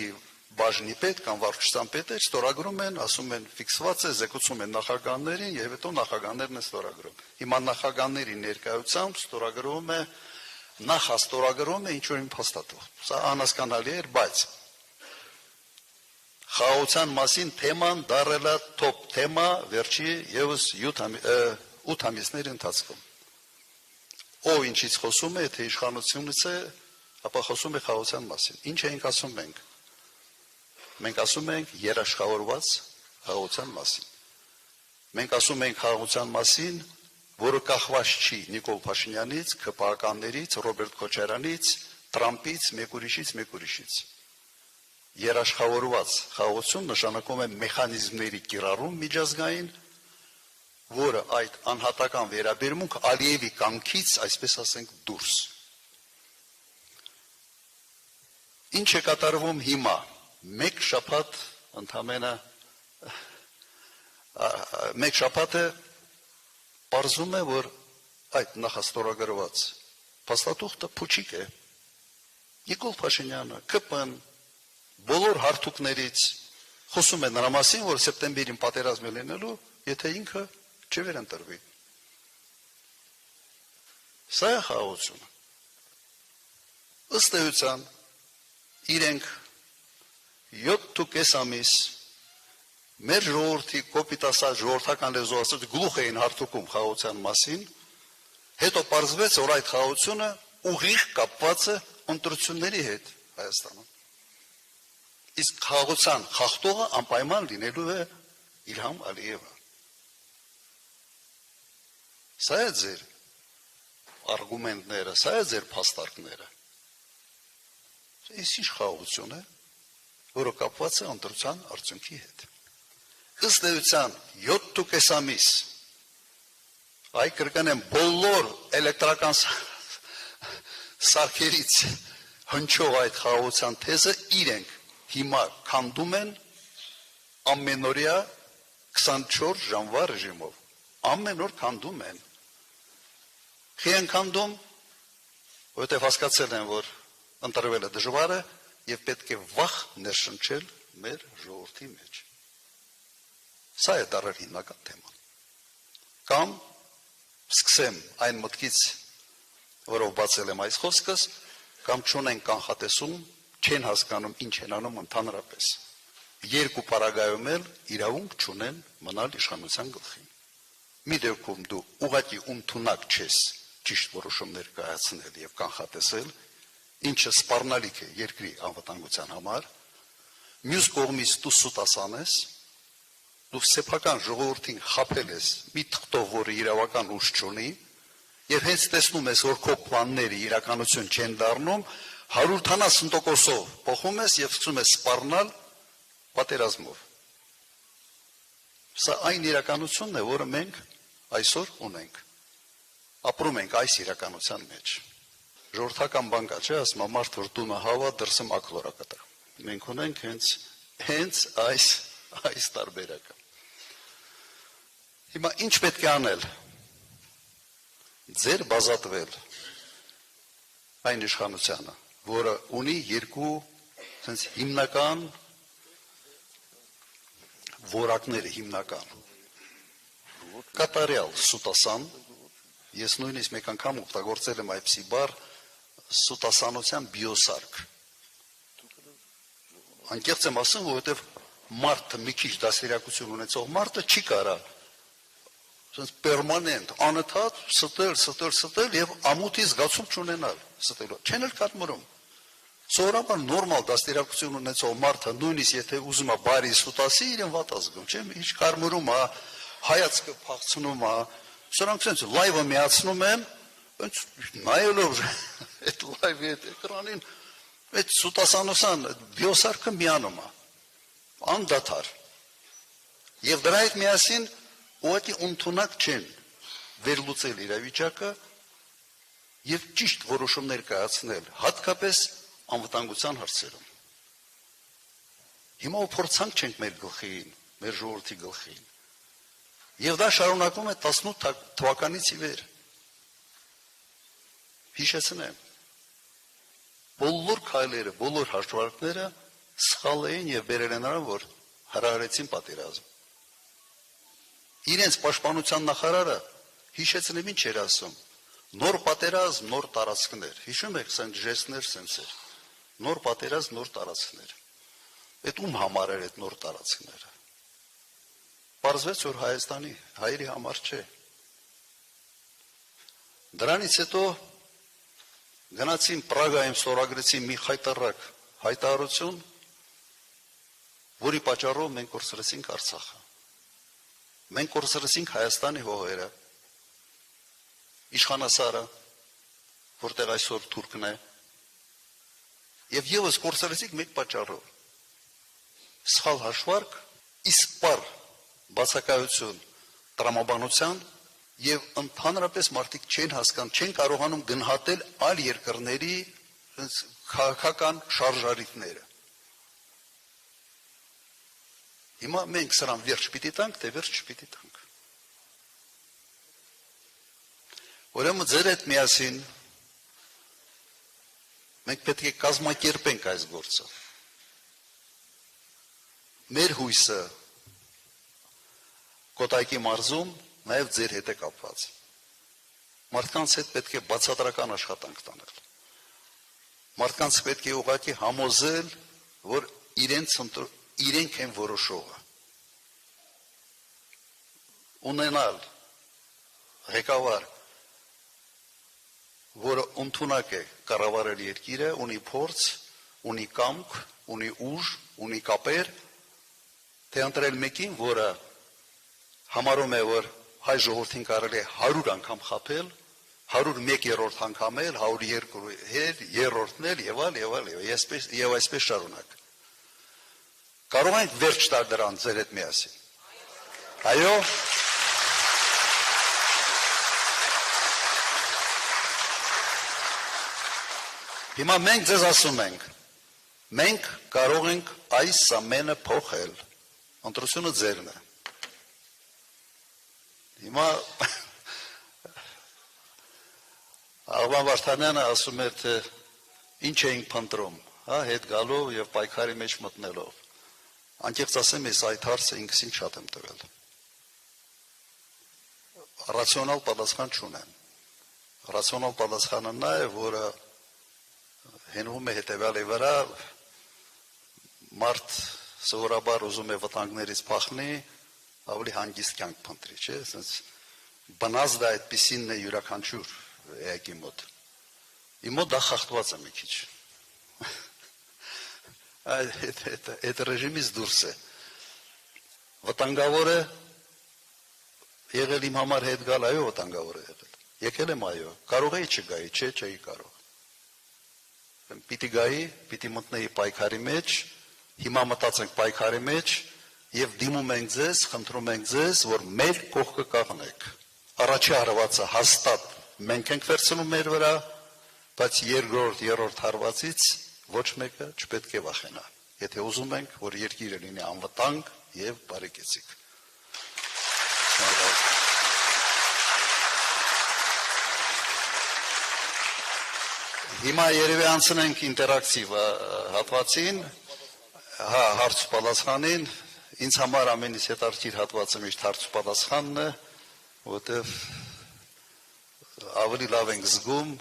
բաժնի պետ կամ վարչության պետը ստորագրում են, ասում են ֆիքսված է, զեկուցում են նախագահներին եւ հետո նախագահներն են ստորագրում։ Հիմա նախագահների ներկայությամբ ստորագրվում է նախաստորագրում է ինչ-որ փաստաթուղթ։ Սա անհասկանալի էր, բայց խաղաղության մասին թեման դարել է top թեմա վերջի եւս 8 ամիսների ընթացքում։ Ով ինչից խոսում է, թե իշխանությունից է, ապա խոսում է խաղաղության մասին։ Ինչ ենք ասում մենք։ Մենք ասում ենք երաշխավորված խաղաղության մասին։ Մենք ասում ենք խաղաղության մասին, որը կախված չի Նիկոլ Փաշինյանից, ԿՊԱ-ականներից, Ռոբերտ Քոչարյանից, Տրամպից, մեկ ուրիշից։ Երաշխավորված խաղաղություն նշանակում է մեխանիզմների կիրառում միջազգային, որը այդ անհատական վերաբերմունք Ալիևի կամքից, այսպես ասենք, դուրս։ Ինչ է կատարվում հիմա։ Մեկ շաբաթ ընդամենը մեկ շաբաթը պարզում է, որ այդ նախաստորագրված փաստաթուղթը փուչիկ է։ Նիկոլ Փաշինյանը, ԿՊ-ն, բոլոր հարթուկներից խոսում է նրա մասին, որ սեպտեմբերին պատերազմ է լինելու, եթե ինքը չվերանտրվի։ Սա է խաղաղությունը։ Ըստ էության իրենք 7.5 ամիս մեր ժողովրդի կոպիտ ասած ժողովրդական լեզվով ասած գլուխ էին հարթուկում խաղաղության մասին, հետո պարզվեց, որ այդ խաղաղությունը ուղիղ կապված է ընտրությունների հետ Հայաստանում։ Իսկ խաղաղության խախտողը անպայման լինելու է Իլհամ Ալիևը։ Սա է ձեր արգումենտները, սա է ձեր փաստարկները։ Այս ինչ խաղաղություն է, որը կապված է ընտրության արդյունքի հետ։ Ըստ էության 7.5 ամիս այ կրկնեմ բոլոր էլեկտրական սարքերից հնչող այդ խաղաղության թեզը իրենք հիմա քանդում են ամենօրյա 24 ժամվա ռեժիմով։ Ամեն օր քանդում են։ Խի են քանդում, որովհետև հասկացել են, որ ընտրվելը դժվար է եւ պետք է վախ ներշնչել մեր ժողովրդի մեջ։ Սա է դարեր հիմնական թեման։ Կամ սկսեմ այն մտքից, որով բացել եմ այս խոսքս, կամ չունեն կանխատեսում, չեն հասկանում ինչ են անում ընդհանրապես։ Երկու պարագայում էլ իրավունք չունեն մնալ իշխանության գլխին։ Մի դեպքում դու ուղղակի ընդունակ չես ճիշտ որոշումներ կայացնել եւ կանխատեսել, ինչը սպառնալիք է երկրի անվտանգության համար, մյուս կողմից դու սուտասան ես, դու սեփական ժողովրդին խաբել ես մի թղթով, որը իրավական ուժ չունի, եւ հենց տեսնում ես, որ քո պլանները իրականություն չեն դառնում, 150%-ով փոխում ես եւ սկսում ես սպառնալ պատերազմով։ Սա այն իրականությունն է, որը մենք այսօր ունենք։ Ապրում ենք այս իրականության մեջ։ Ժողովրդական բան կա, չէ՞, ասում մարդ որ տունը հավա, դրսը մաքլորա կտա։ Մենք ունենք հենց այս տարբերակը։ Հիմա ինչ պետք է անել։ Ձեր բազատվել այն իշխանությանը, որը ունի երկու sense հիմնական որակները հիմնական կատարյալ սուտասան, ես նույնիսկ մեկ անգամ օգտագործել եմ այդպիսի բառ սուտասանության բիոսարկ։ Անկեղծ եմ ասում, որովհետև մարդը մի քիչ դաստիարակություն ունեցող մարդը չի կարա պերմանենտ, անընդհատ ստել եւ ամոթի զգացում չունենալ ստելով։ Չեն էլ կարմրում։ Սովորաբար նորմալ դաստիարակություն ունեցող մարդը նույնիսկ եթե ուզում է բարի սուտասի, իրեն վատ ազգում, չէ՞, ինչ կարմրում է, հայացքը փախցնում է, սրանք sense լայվը միացնում են, բայց նայելով այդ լայվի այդ էկրանին, այդ սուտասանության բիոսարքը միանում է, անդադար։ Եվ դրա հետ միասին ուղղակի ընդունակ չեն վերլուծել իրավիճակը եւ ճիշտ որոշումներ կայացնել, հատկապես անվտանգության հարցերում։ Հիմա փորձանք չենք մեր գլխին, մեր ժողովրդի գլխին։ Եվ դա շարունակվում է 18 թվականից ի վեր։ Հիշեցնեմ։ Բոլոր քայլերը, բոլոր հաշվարկները սխալ էին եւ բերել են նրան, որ հրահրեցին պատերազմ։ Իրենց պաշտպանության նախարարը հիշեցնեմ ինչ էր ասում. նոր պատերազմ, նոր տարածքներ։ Հիշում եք սենց ժեստներ, սենսեր։ Նոր պատերազմ, նոր տարածքներ։ Այդ ում համար էր այդ նոր տարածքները։ Պարզվեց, որ Հայաստանի հայերի համար չէ։ Դրանից հետո գնացին Պրագայում ստորագրեցին մի խայտարակ հայտարարություն, որի պատճառով մենք կորցրեցինք Արցախը։ Մենք կորցրեցինք Հայաստանի հողերը, իշխանասարը, որտեղ այսօր թուրքն է, եւ եւս կորցրեցինք մեկ պատճառով։ Սխալ հաշվարկ, իսպար բացակայություն տրամաբանության եւ ընդհանրապես մարդիկ չեն հասկանում, չեն կարողանում գնահատել այլ երկրների քաղաքական շարժարիթները։ Հիմա մենք սրան վերջ պիտի տանք, թե վերջ չպիտի տանք։ Ուրեմն ձեր հետ միասին մենք պետք է կազմակերպենք այս գործը։ Մեր հույսը Կոտայքի մարզում նաև ձեր հետ է կապված։ Մարդկանց հետ պետք է բացատրական աշխատանք տանել։ Մարդկանց պետք է ուղղակի համոզել, որ իրենք են որոշողը։ Ունենալ ղեկավար, որը ընդունակ է կառավարել երկիրը, ունի փորձ, ունի կամք, ունի ուժ, ունի կապեր, թե ընտրել մեկին, որը համարում է, որ հայ ժողովրդին կարելի է 100 անգամ խաբել, 101-րդ անգամ էլ, 102-րդն էլ եւ այսպես շարունակ։ Կարող ենք վերջ տալ դրան ձեր հետ միասին։ Այո։ Հիմա մենք ձեզ ասում ենք, մենք կարող ենք այս ամենը փոխել, ընտրությունը ձերն է։ Հիմա Աղբան Վարդանյանը ասում էր, թե ինչ էինք փնտրում, հետ գալով եւ պայքարի մեջ մտնելով։ Անկեղծ ասեմ, ես այդ հարցը ինքսին շատ եմ տվել։ Ռացիոնալ պատասխան չունեմ։ Ռացիոնալ պատասխանը նա է, որը հենվում է հետևյալի վրա, մարդ սովորաբար ուզում է վտանգներից փախնի, ավելի հանգիստ կյանք փնտրի, չէ՞, ասես բնազդը այդպիսին է յուրաքանչյուր էակի մոտ։ Իմ մոտ դա խախտված է մի քիչ։ Այդ ռեժիմից դուրս է։ Վտանգավոր է եղել իմ համար հետ գալ, այո, վտանգավոր է եղել։ Եկել եմ, այո, կարող էի չգայի, չէի կարող։ Պիտի գայի, պիտի մտնեի պայքարի մեջ, հիմա մտածենք պայքարի մեջ եւ դիմում ենք ձեզ, խնդրում ենք ձեզ, որ մեր կողքը կանգնեք։ Առաջի հարվածը հաստատ մենք ենք վերցնում մեր վրա, բայց երկրորդ, երրորդ հարվածից ոչ մեկը չպետք է վախենա։ Եթե ուզում ենք, որ երկիրը լինի անվտանգ եւ բարեկեցիկ։ Հիմա երևի անցնենք ինտերակտիվ հատվածին, հարց ու պատասխանին, ինձ համար ամենից հետաքրքիր հատվածը միշտ հարց ու պատասխանն է, որտեղ ավելի լավ ենք զգում,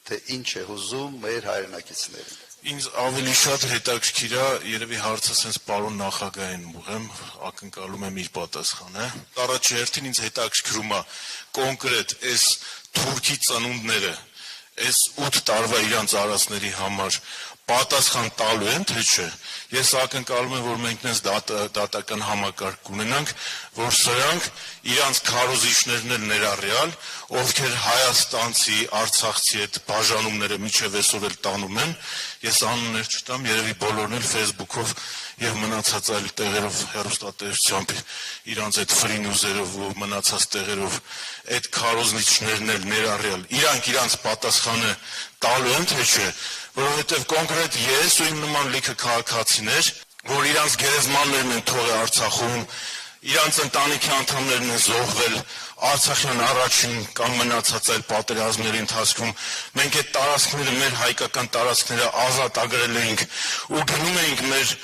թե ինչ է հուզում մեր հայրենակիցներին։ Ինձ ավելի շատ հետաքրքիր է, երևի հարցը sense պարոն նախագահին ուղղեմ, ակնկալում եմ իր պատասխանը։ Առաջի հերթին ինձ հետաքրքրում է կոնկրետ այս թուրքի ծնունդները, այս 8 տարվա իրանց արածների համար պատասխան տալու են, թե չէ։ Ես ակնկալում եմ, որ մենք նենց դատական համակարգ ունենանք, որ սրանք իրանց քարոզիչներն էլ ներառյալ, ովքեր հայաստանցի, արցախցի այդ բաժանումները միջև այսօր էլ տանում են, ես անուններ չտամ, երևի բոլորն էլ Facebook-ով եւ մնացած այլ տեղերով հեռուստատեսությամբ իրանց այդ free news-երով ու մնացած տեղերով այդ քարոզիչներն էլ ներառյալ, իրանք պատասխանը տալու են, թե չէ, որովհետև կոնկրետ ես ու իմ նման լիքը քաղաքացիներ, որ իրանց գերեզմաններն են թողել Արցախում, իրանց ընտանիքի անդամներն են զոհվել Արցախյան առաջին կամ մնացած այլ պատերազմների ընթացքում, մենք այդ տարածքները, մեր հայկական տարածքները ազատ ագրել էինք ու գնում էինք մեր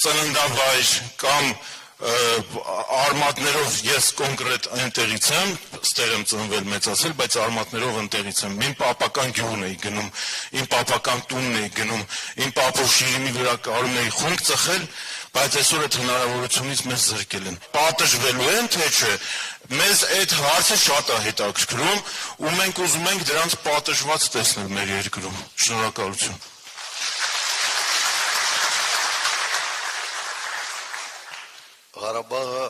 ծննդավայր կամ արմատներով ես կոնկրետ այնտեղից եմ, ստեղ եմ ծնվել մեծացել, բայց արմատներով այնտեղից եմ, իմ պապական գյուղն էի գնում, իմ պապական տունն էի գնում, իմ պապու շիրիմի վրա կարում էի խունկ ծխել, բայց այսօր այդ հնարավորությունից մեզ զրկել են։ Պատժվելու են, թե չէ, մեզ այդ հարցը շատ է հետաքրքրում ու մենք ուզում ենք դրանց պատժված տեսնել մեր երկրում։ Շնորհակալություն։ Ղարաբաղը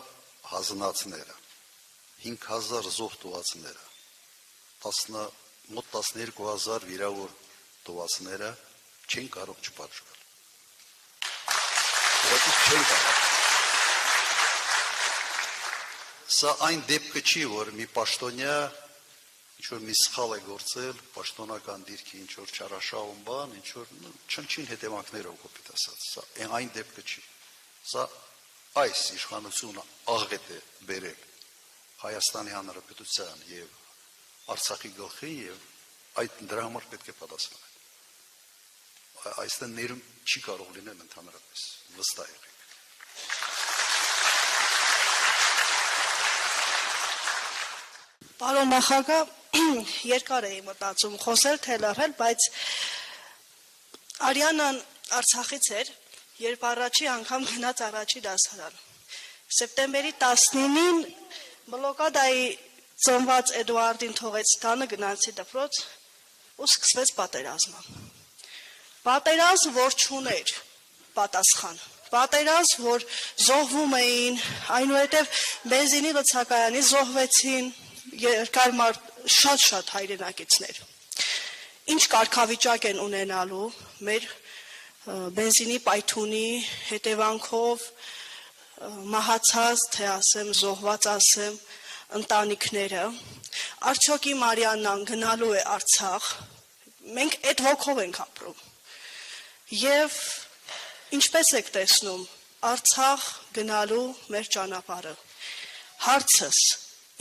հազնածները, 5000 զոհ տուածները, մոտ 12000 վիրավոր տուածները չեն կարող չպատժվել։ Չեն կարող։ Սա այն դեպքը չի, որ մի պաշտոնյա ինչ-որ մի սխալ է գործել, պաշտոնական դիրքի ինչ-որ չարաշահում բան, ինչ-որ չնչին հետևանքներով կոպիտ ասած, սա այն դեպքը չի։ Սա այս իշխանությունը աղետ է բերել Հայաստանի Հանրապետության եւ Արցախի գլխին եւ այդ դրա համար պետք է պատասխանել։ Այստեղ ներում չի կարող լինել ընդհանրապես, վստահ եղեք։ Պարոն նախագահ, երկար էի մտածում խոսել, թելարել, բայց Արիանան Արցախից էր, երբ առաջի անգամ գնաց առաջի դասարան։ Սեպտեմբերի 19-ին բլոկադայի ծնված Էդուարդին թողեց տանը, գնացի դպրոց ու սկսվեց պատերազմը։ Պատերազմ, որ չուներ պատասխան։ Պատերազմ, որ զոհվում էին, այնուհետև բենզինի լցակայանի զոհվեցին, երկար շատ հայրենակիցներ։ Ինչ կարգավիճակ են ունենալու մեր բենզինի պայթունի հետևանքով մահացած, թե ասեմ, զոհված ասեմ, ընտանիքները, արդյոք իմ Մարիաննան գնալու է Արցախ, մենք այդ ոգով ենք ապրում։ Եվ ինչպես եք տեսնում Արցախ գնալու մեր ճանապարհը։ Հարցս,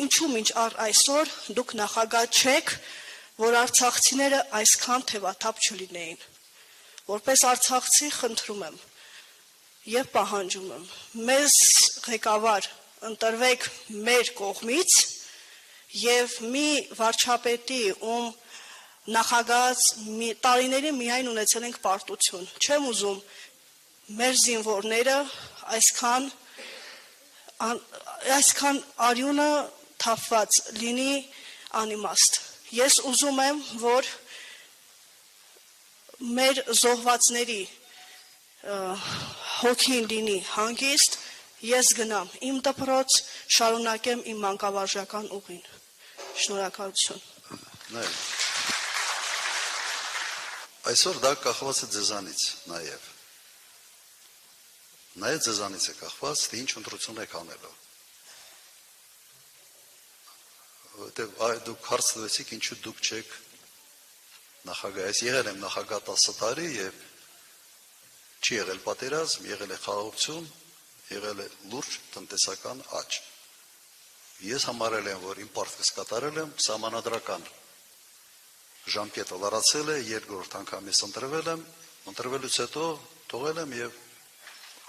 ինչու մինչ այսօր դուք նախագահ չեք, որ արցախցիները այսքան թևաթափ չլինեին։ Որպես արցախցի խնդրում եմ եւ պահանջում եմ, մեզ ղեկավար ընտրվեք մեր կողմից եւ մի վարչապետի, ում նախագահած տարիների միայն ունեցել ենք պարտություն։ Չեմ ուզում մեր զինվորները այսքան արյունը թափված լինի անիմաստ։ Ես ուզում եմ, որ մեր զոհվածների հոգին լինի հանգիստ, ես գնամ իմ դպրոց, շարունակեմ իմ մանկավարժական ուղին։ Շնորհակալություն։ Այսօր դա կախված է ձեզանից նաև։ Նաև ձեզանից է կախված, թե ինչ ընտրություն եք անելու։ Որտեղ դուք հարց տվեցիք, ինչու դուք չեք նախագահ։ Ես եղել եմ նախագահ 10 տարի եւ չի եղել պատերազմ, եղել է խաղաղություն, եղել է լուրջ տնտեսական աճ։ Ես համարել եմ, որ իմ պարտքս կատարել եմ, սահմանադրական ժամկետը լրացել է, երկրորդ անգամ ես ընտրվել եմ, ընտրվելուց հետո թողել եմ եւ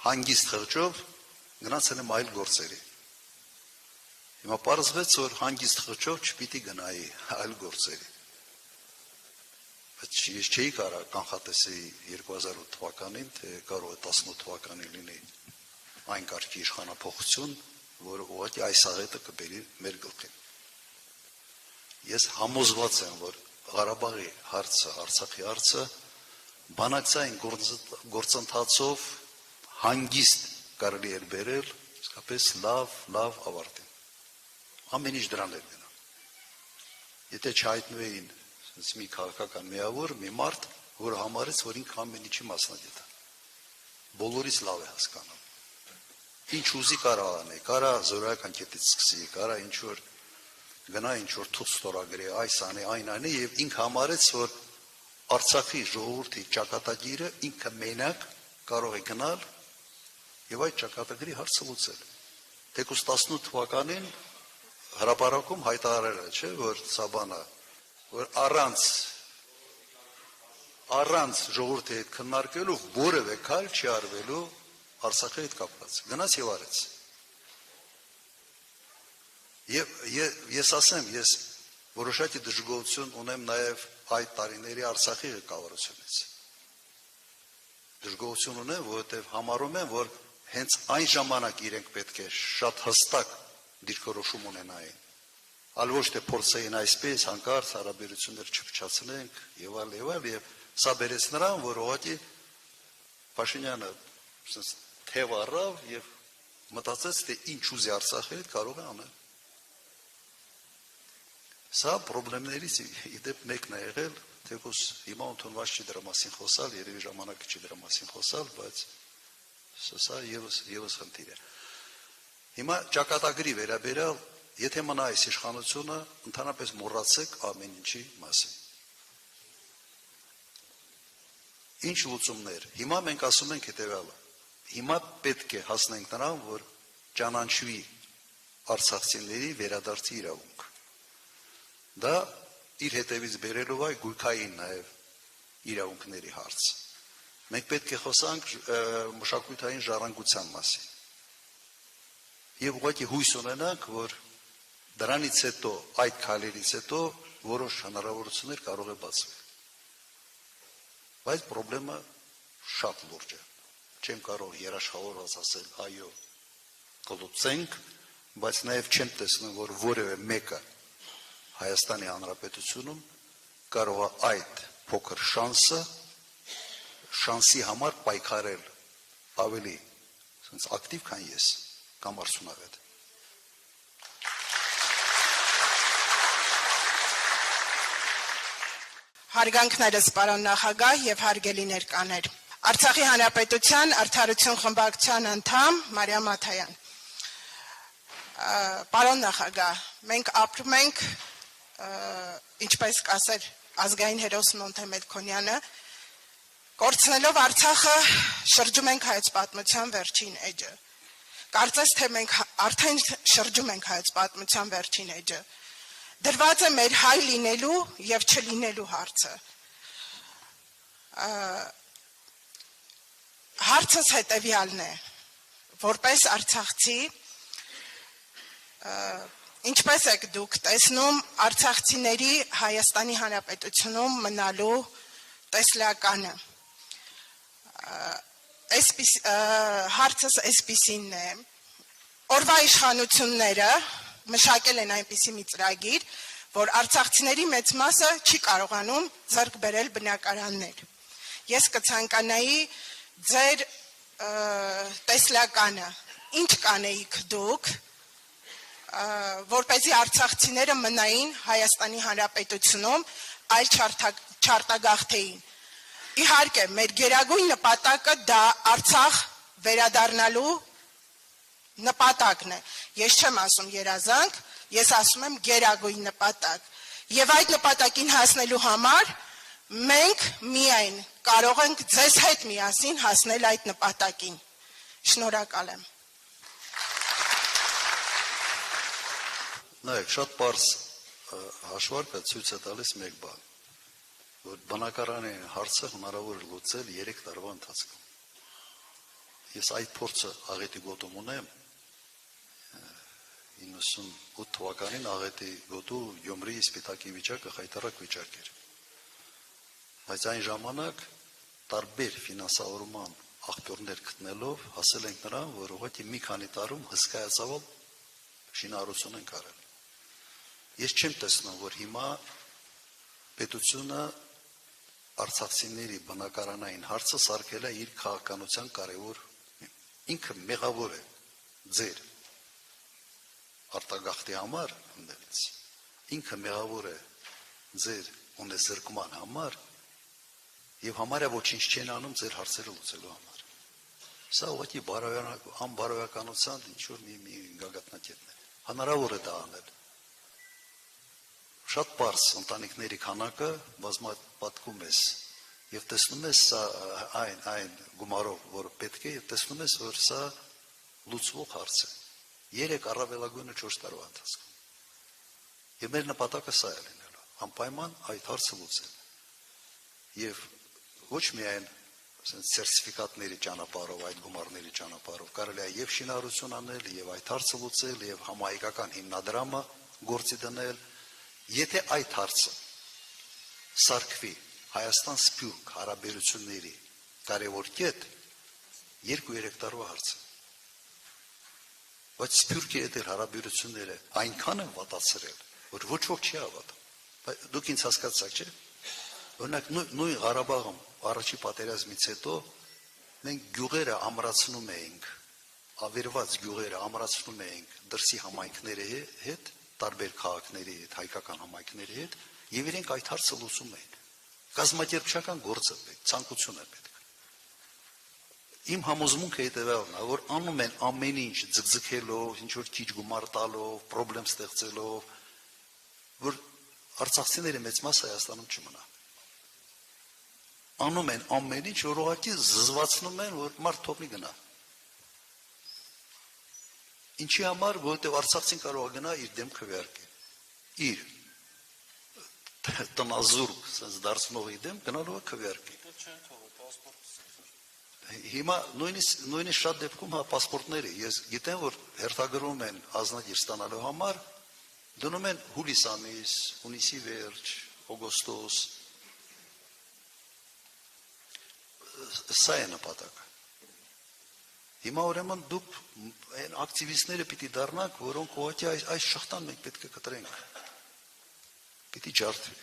հանգիստ խղճով գնացել եմ այլ գործերի։ Հիմա պարզվեց, որ հանգիստ խղճով չպիտի գնայի այլ գործերի։ Բայց ես չէի կարող կանխատեսեի 2008 թվականին, թե կարող է 18 թվականին լինի այն կարգի իշխանափոխություն, որը ուղղակի այս աղետը կբերի մեր գլխին։ Ես համոզված եմ, որ Ղարաբաղի հարցը, Արցախի հարցը բանակցային գործընթացով հանգիստ կարելի էր բերել, իսկապես լավ ավարտին։ Ամեն ինչ դրան էր գնում։ Եթե չհայտնվեին մի քաղաքական միավոր, մի մարդ, որը համարեց, որ ինքը ամեն ինչի մասնագետ է։ Բոլորից լավ է հասկանում։ Ինչ ուզի կարա անի, կարա զորայական կետից սկսի, կարա ինչ որ գնա ինչ որ թուղթ ստորագրի, այս անի, այն անի եւ ինքը համարեց, որ Արցախի ժողովրդի ճակատագիրը ինքը մենակ կարող է գնալ եւ այդ ճակատագրի հարցը լուծել։ Թեկուզ 18 թվականին հրապարակում հայտարարել է, չէ, որ Սաբանը, որ առանց ժողովրդի հետ քննարկելու որևէ քայլ չի արվելու Արցախի հետ կապված։ Գնաց եւ արեց։ Եվ ես ասեմ, ես որոշակի դժգոհություն ունեմ նաև այդ տարիների Արցախի ղեկավարությունից։ Դժգոհություն ունեմ, որովհետև համարում եմ, որ հենց այն ժամանակ իրենք պետք է շատ հստակ դիրքորոշում ունենային։ Այլ ոչ թե փորձեին այսպես հանկարծ հարաբերություններ չփչացնենք եւ այլ, եւ սա բերեց նրան, որ ուղղակի Փաշինյանը թև առավ եւ մտածեց, թե ինչ ուզի Արցախի հետ կարող է անել։ Սա պրոբլեմներից իդեպ մեկն է եղել, թեկուզ հիմա ընդունված չի դրա մասին խոսալ, երևի ժամանակը չի դրա մասին խոսալ, բայց սա եւս խնդիր է։ Հիմա ճակատագրի վերաբերյալ, եթե մնա այս իշխանությունը, ընդհանրապես մոռացեք ամեն ինչի մասին։ Ինչ լուծումներ։ Հիմա մենք ասում ենք հետեւյալը։ Հիմա պետք է հասնենք նրան, որ ճանաչվի արցախցիների վերադարձի իրավունք։ Դա իր հետևից բերելով այ գույքային նաև իրավունքների հարց։ Մենք պետք է խոսանք մշակութային ժառանգության մասին։ Եվ ուղղակի հույս ունենանք, որ դրանից հետո, այդ քայլերից հետո որոշ հնարավորություններ կարող է բացվել։ Բայց խնդրեմը շատ լուրջ է։ Չեմ կարող երաշխավորված ասել այո, կլուծենք, բայց նաև չեմ տեսնում, որ որևէ մեկը Հայաստանի Հանրապետությունում կարող է այդ փոքր շանսի համար պայքարել ավելի ակտիվ, քան ես կամ արդյունավետ։ Հարգանքներս պարոն նախագահ եւ հարգելի ներկաներ։ Արցախի Հանրապետության Արդարություն խմբակցության անդամ Մարիամ Աթայան։ Պարոն նախագահ, մենք ապրում ենք ինչպես կասեր ազգային հերոս Նոնթե Մելքոնյանը, կորցնելով Արցախը շրջում ենք հայոց պատմության վերջին էջը։ Կարծես թե մենք արդեն շրջում ենք հայոց պատմության վերջին էջը։ Դրված է մեր հայ լինելու եւ չլինելու հարցը։ Հարցս հետեւյալն է. որպես արցախցի ինչպես եք դուք տեսնում արցախցիների Հայաստանի Հանրապետությունում մնալու տեսլականը։ Հարցս այսպիսինն է. օրվա իշխանությունները մշակել են այնպիսի մի ծրագիր, որ արցախցիների մեծ մասը չի կարողանում ձեռք բերել բնակարաններ։ Ես կցանկանայի ձեր տեսլականը, ինչ կանեիք դուք, որպեսզի արցախցիները մնային Հայաստանի Հանրապետությունում, այլ չարտագաղթեին։ Իհարկե, մեր գերագույն նպատակը դա Արցախ վերադառնալու նպատակն է։ Ես չեմ ասում երազանք, ես ասում եմ գերագույն նպատակ։ Եվ այդ նպատակին հասնելու համար մենք միայն կարող ենք ձեզ հետ միասին հասնել այդ նպատակին։ Շնորհակալ եմ։ Նայեք, շատ պարզ հաշվարկը ցույց է տալիս մեկ բան, որ բնակարանի հարցը հնարավոր է լուծել 3 տարվա ընթացքում։ Ես այդ փորձը Աղետի գոտում ունեմ, 98 թվականին Աղետի գոտու Գյումրիի Սպիտակի վիճակը խայտարակ վիճակ էր։ Բայց այն ժամանակ տարբեր ֆինանսավորման աղբյուրներ գտնելով հասել ենք նրան, որ ուղղակի մի քանի տարում հսկայածավալ շինարարություն ենք արել։ Ես չեմ տեսնում, որ հիմա պետությունը արցախցիների բնակարանային հարցը սարքել է իր քաղաքականության կարևոր, ինքը մեղավոր է ձեր արտագաղթի համար, ինքը մեղավոր է ձեր ունեզրկման համար եւ համարյա ոչինչ չեն անում ձեր հարցերը լուծելու համար։ Սա ուղղակի անբարոյականության ինչ-որ մի գագաթնակետն է։ Հնարավոր է դա անել։ Շատ պարզ ընտանիքների քանակը բազմապատկում ես եւ տեսնում ես սա այն գումարով, որը պետք է, եւ տեսնում ես, որ սա լուծվող հարց է։ 3 առավելագույնը 4 տարվա ընթացքում։ Եվ մեր նպատակը սա է լինելու, անպայման այդ հարցը լուծել։ Եվ ոչ միայն սերտիֆիկատների ճանապարհով, այդ գումարների ճանապարհով կարելի է եւ շինարարություն անել, եւ այդ հարցը լուծել, եւ համահայկական հիմնադրամը գործի դնել, եթե այդ հարցը սարքվի Հայաստան-Սփյուռք հարաբերությունների կարևոր կետ 2-3 տարվա հարց է։ Բայց Սփյուռքի հետ հարաբերությունները այնքան են վատացրել, որ ոչ ոք չի հավատում։ Դուք ինձ հասկացաք, չէ՞։ Օրինակ նույն Ղարաբաղում առաջի պատերազմից հետո մենք գյուղերը ամրացնում էինք, ավերված գյուղերը ամրացնում էինք դրսի համայնքների հետ, տարբեր քաղաքների հետ, հայկական համայնքների հետ, եւ իրենք այդ հարցը լուծում էին։ Կազմակերպչական գործը պետք, ցանկություն է պետք։ Իմ համոզմունքը հետևյալն է, որ անում են ամեն ինչ ձգձգելով, ինչ որ քիչ գումար տալով, խնդրեմ ստեղծելով, որ արցախցիների մեծ մասը Հայաստանում չմնա։ Անում են ամեն ինչ, որ ուղղակի զզվացնում են, որ մարդ թողնի գնա։ Ինչի համար, որովհետև արցախցին կարող է գնա իր դեմ քվեարկի։ Իր տնազուրկ դարձնողի դեմ գնալու է քվեարկի։ Հիմա նույնիսկ շատ դեպքում պասպորտների, ես գիտեմ, որ հերթագրում են ազնագիր ստանալու համար, դնում են հուլիս ամիս, հունիսի վերջ, օգոստոս, սա է նպատակը։ Հիմա ուրեմն դուք այն ակտիվիստները պիտի դառնաք, որոնք ուղղակի այս շղթան մենք պետք է կտրենք։ Պիտի ջարդվի։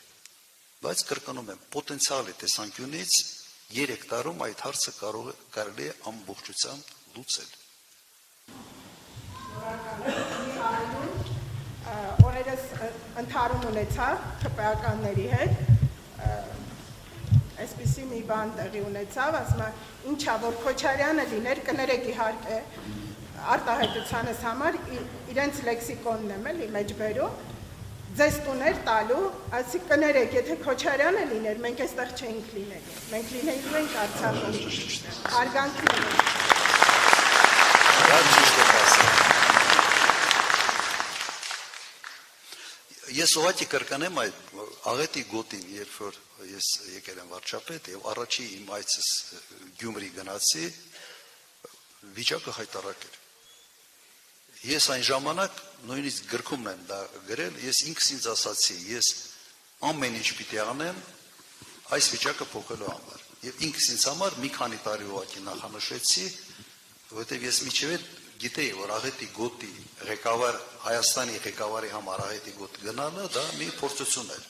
Բայց կրկնում եմ, պոտենցիալի տեսանկյունից 3 տարում այդ հարցը կարելի է ամբողջությամբ լուծել։ Օրերս ընդհարում ունեցավ ԹՊԱ-ականների հետ, այսպիսի մի բան տեղի ունեցավ, ասում է, ինչա որ Քոչարյանը լիներ, կներեք իհարկե արտահայտությանս համար իրենց լեքսիկոնն եմ էլի մեջ բերում, ձեզ տուներ տալու, ասի կներեք, եթե Քոչարյանը լիներ, մենք այստեղ չէինք լինելու, մենք լինեինք ենք Արցախում, հարգանքի ունենք։ Ես ուղղակի կրկնեմ այդ Աղետի գոտին, երբ որ ես եկել եմ վարչապետ եւ առաջի իմ այցս Գյումրի գնացի, վիճակը խայտառակ էր։ Ես այն ժամանակ նույնիսկ գրքում եմ դա գրել, ես ինքս ինձ ասացի, ես ամեն ինչ պիտի անեմ այս վիճակը փոխելու համար։ Եվ ինքս ինձ համար մի քանի տարի ուղղակի նախանշեցի, որովհետեւ ես միջև գիտեի, որ Աղետի գոտի ղեկավար Հայաստանի ղեկավարի համար Աղետի գոտ գնալը դա մի փորձություն էր։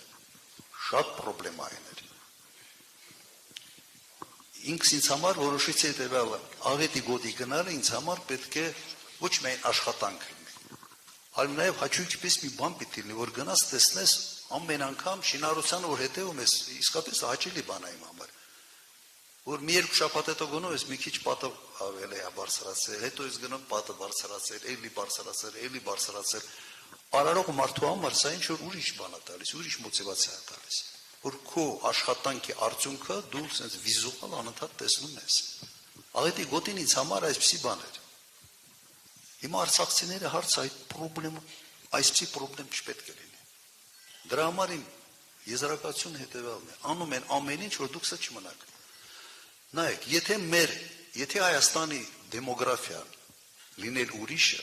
Շատ պրոբլեմային էր։ Ինքս ինձ համար որոշեցի հետևյալը, Աղետի գոտի գնալը ինձ համար պետք է ոչ միայն աշխատանք լինի, այլ նաև հաճույքպես մի բան պիտի լինի, որ գնաս տեսնես ամեն անգամ շինարարությանը որ հետևում ես, իսկապես հաճելի բան է իմ համար։ որ մի երկու շաբաթ հետո գնում ես մի քիչ պատը ավելի է բարձրացել, հետո ես գնում պատը բարձրացել, էլի բարձրացել, արարող մարդու համար սա ինչ որ ուրիշ բան է տալիս, ուրիշ մոտիվացիա է տալիս, որ քո աշխատանքի արդյունքը դու sense վիզուալ անընդհատ տեսնում ես։ Աղետի գոտին ինձ համար այսպիսի բան էր։ Հիմա արցախցիները հարց այսպիսի պրոբլեմ չպետք է լինի։ Դրա համար իմ եզրակացությունը հետևյալն է, անում են ամեն ինչ, որ դուք սա չմնաք։ Նայեք, եթե Հայաստանի դեմոգրաֆիան լինել ուրիշը,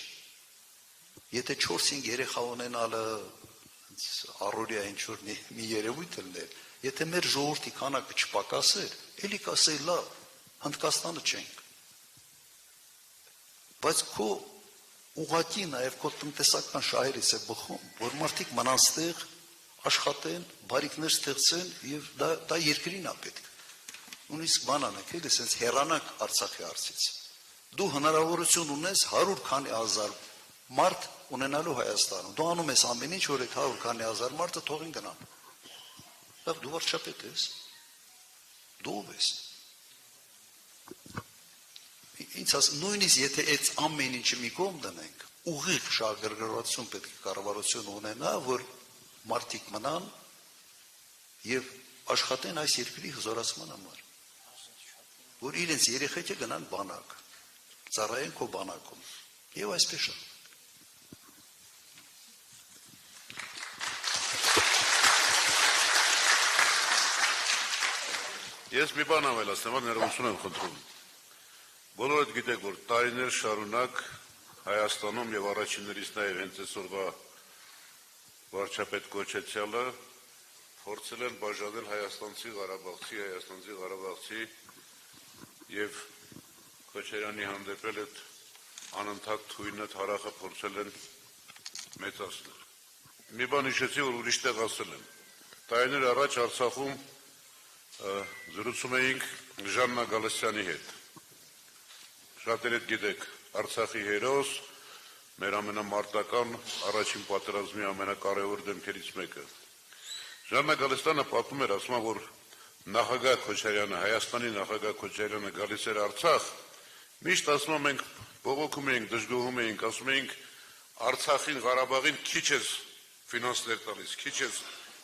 եթե 4-5 երեխա ունենալը առօրյա ինչ-որ մի երևույթ լիներ, եթե մեր ժողովրդի քանակը չպակասեր, էլի կասեի լավ, Հնդկաստանը չենք։ Բայց քո ուղղակի նաև քո տնտեսական շահերից է բխում, որ մարդիկ մնան ստեղ, աշխատեն, բարիքներ ստեղծեն եւ դա երկրին է պետք։ Նույնիսկ բան անեք, էլի sense հեռանանք Արցախի հարցից։ Դու հնարավորություն ունես 100 քանի հազար մարդ ունենալու Հայաստանում։ Դու անում ես ամեն ինչ, որ այդ 100 քանի հազար մարդը թողին գնան։ Լավ, դու վարչապետ ես։ Դու ով ես։ Ինչ ասեմ, նույնիսկ եթե այդ ամեն ինչը մի կողմ դնենք, ուղիղ շահագրգռվածություն պետք է կառավարությունը ունենա, որ մարդիկ մնան եւ աշխատեն այս երկրի հզորացման համար, որ իրենց երեխեքը գնան բանակ, ծառայեն քո բանակում եւ այսպես շա։ Ես մի բան ավելացնեմ, ներողություն եմ խնդրում։ Բոլորդ գիտեք, որ տարիներ շարունակ Հայաստանում եւ առաջիններից նաեւ հենց այսօրվա վարչապետ կոչեցյալը փորձել են բաժանել հայաստանցի Ղարաբաղցի եւ Քոչարյանի հանդեպ այդ անընդհատ թույնը թարախը փորձել են մեծացնել։ Մի բան հիշեցի, որ ուրիշ տեղ ասել եմ։ Տարիներ առաջ Արցախում զրուցում էինք Ժաննա Գալստյանի հետ։ Շատերդ գիտեք, Արցախի հերոս, մեր ամենամարտական առաջին պատերազմի ամենակարևոր դեմքերից մեկը։ Ժաննա Գալստյանը պատմում էր, ասում, որ նախագահ Քոչարյանը, Հայաստանի նախագահ Քոչարյանը գալիս էր Արցախ, միշտ ասում մենք բողոքում էինք, դժգոհում էինք, ասում էինք Արցախին, Ղարաբաղին քիչ ես ֆինանսներ տալիս, քիչ ես